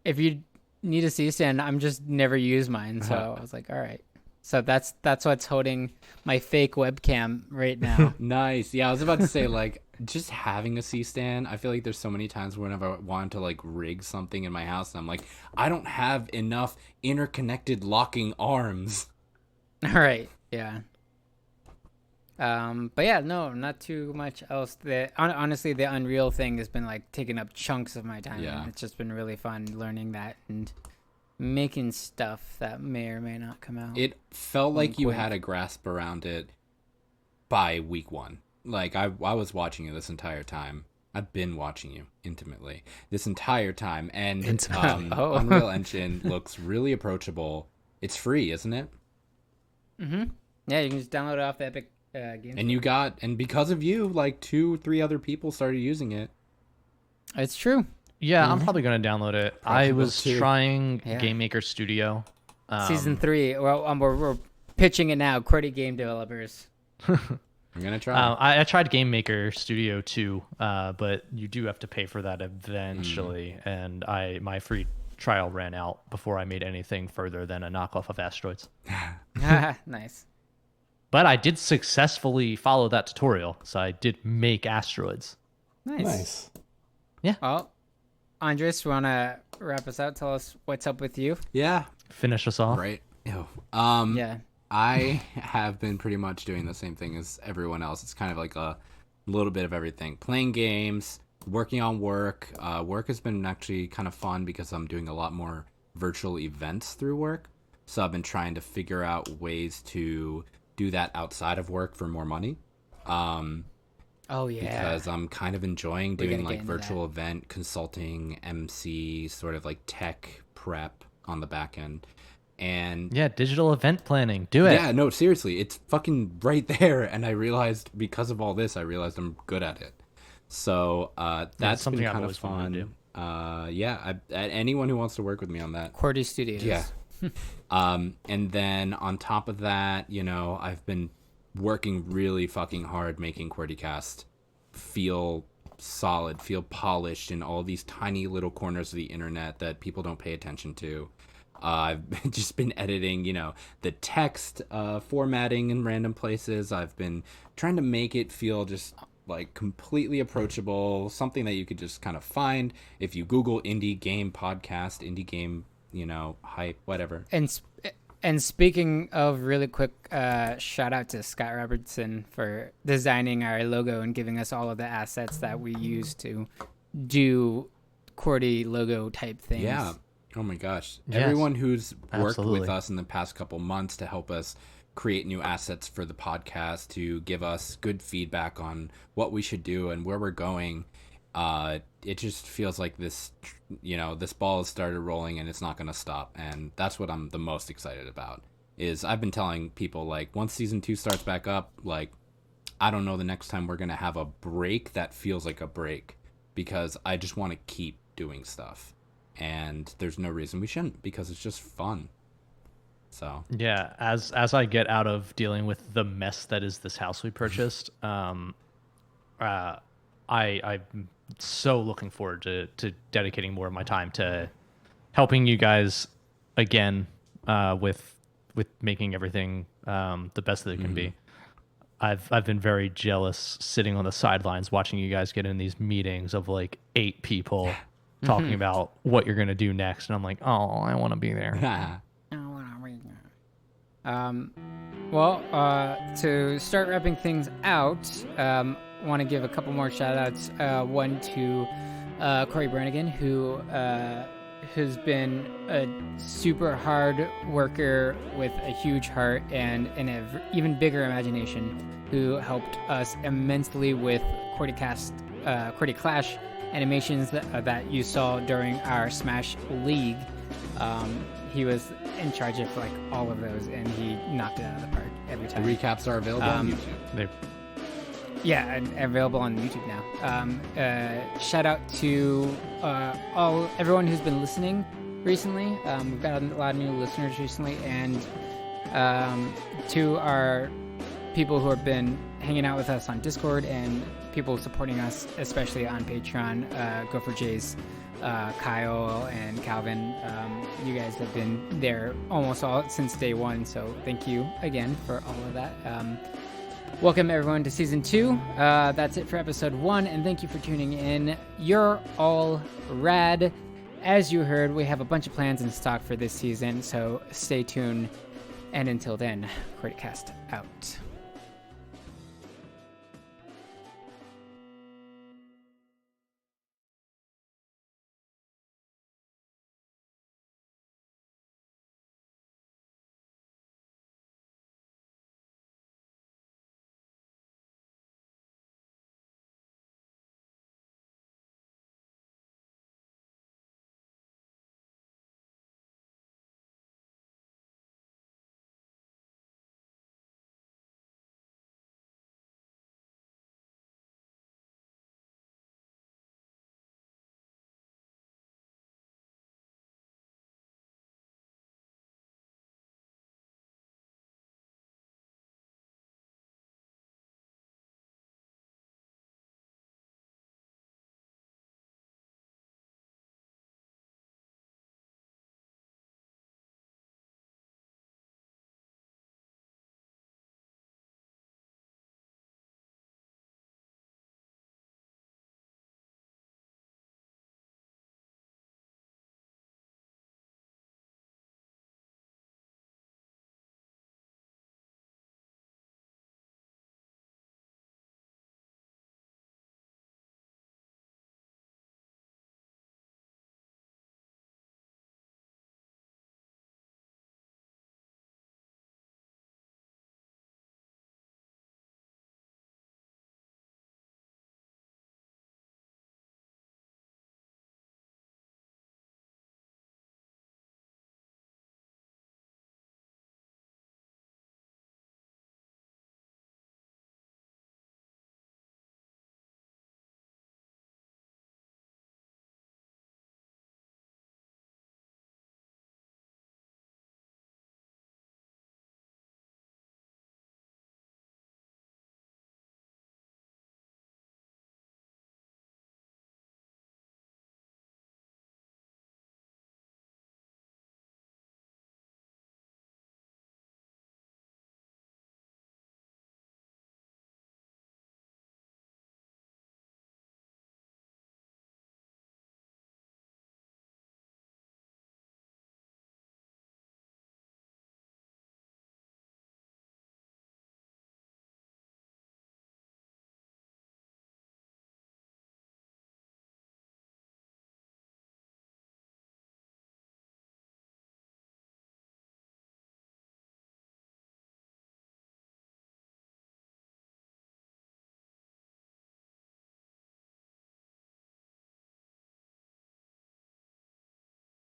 if you need a C stand, I'm just never use mine." So I was like, "All right." So that's what's holding my fake webcam right now. Nice. Yeah, I was about to say, like, just having a C-stand, I feel like there's so many times whenever I want to, like, rig something in my house, and I'm like, I don't have enough interconnected locking arms. All right. Yeah. But yeah, no, not too much else. Honestly, the Unreal thing has been like taking up chunks of my time. Yeah. And it's just been really fun learning that and making stuff that may or may not come out. It felt like you wink. had a grasp around it by week one. Like, I was watching you this entire time. I've been watching you intimately this entire time. And Oh. Unreal Engine looks really approachable. It's free, isn't it? Yeah, you can just download it off the Epic Games. And because of you, like 2-3 other people started using it. It's true. Yeah, I'm probably going to download it. I Approachable was too. trying Yeah. Game Maker Studio. Season 3. Well, we're pitching it now. Qwerty game developers. I'm gonna try. I tried Game Maker Studio too, but you do have to pay for that eventually, and my free trial ran out before I made anything further than a knockoff of Asteroids. Nice. But I did successfully follow that tutorial, so I did make Asteroids. Nice. Nice. Well, Andres, you want to wrap us out? Tell us what's up with you. Yeah. Finish us off. Right. Ew. Yeah. I have been pretty much doing the same thing as everyone else. It's kind of like a little bit of everything. Playing games, working on work. Work has been actually kind of fun because I'm doing a lot more virtual events through work. So I've been trying to figure out ways to do that outside of work for more money. Oh, yeah. Because I'm kind of enjoying gotta doing get like into virtual event consulting, MC, sort of like tech prep on the back end. And Yeah, digital event planning. Do it. yeah, no, seriously, it's fucking right there. And I realized because of all this, I'm good at it. So that's something been I've kind of always wanted fun. Yeah, anyone who wants to work with me on that. Qwerty Studios. Yeah. And then on top of that, I've been working really fucking hard making Qwertycast feel solid, feel polished in all these tiny little corners of the internet that people don't pay attention to. I've just been editing, the text formatting in random places. I've been trying to make it feel just like completely approachable, something that you could just kind of find if you Google indie game podcast, indie game, hype, whatever. And speaking of, really quick, shout out to Scott Robertson for designing our logo and giving us all of the assets that we use to do QWERTY logo type things. Yeah. Oh my gosh. Yes. Everyone who's worked Absolutely. with us in the past couple months to help us create new assets for the podcast, to give us good feedback on what we should do and where we're going. It just feels like this ball has started rolling and it's not going to stop. And that's what I'm the most excited about. Is I've been telling people, like, once season 2 starts back up, like, I don't know the next time we're going to have a break that feels like a break, because I just want to keep doing stuff. And there's no reason we shouldn't, because it's just fun. So Yeah, as I get out of dealing with the mess that is this house we purchased, I'm so looking forward to dedicating more of my time to helping you guys again with making everything the best that it can be. I've been very jealous sitting on the sidelines watching you guys get in these meetings of like 8 people talking about what you're gonna do next, and I'm like, oh, I want to be there. To start wrapping things out, want to give a couple more shout outs. One to Corey Brannigan, who has been a super hard worker with a huge heart and an even bigger imagination, who helped us immensely with QWERTY Clash animations that you saw during our Smash League. He was in charge of like all of those, and he knocked it out of the park every the time. recaps are available on YouTube. Yeah, and available on YouTube now. Shout out to everyone who's been listening recently. We've got a lot of new listeners recently, and to our people who have been hanging out with us on Discord and people supporting us, especially on Patreon. Gopher Jays, Kyle and Calvin. You guys have been there almost all since day one, so thank you again for all of that. Welcome everyone to season 2. That's it for episode 1, and thank you for tuning in. You're all rad. As you heard, we have a bunch of plans in stock for this season, so stay tuned. And until then, QWERTYcast out.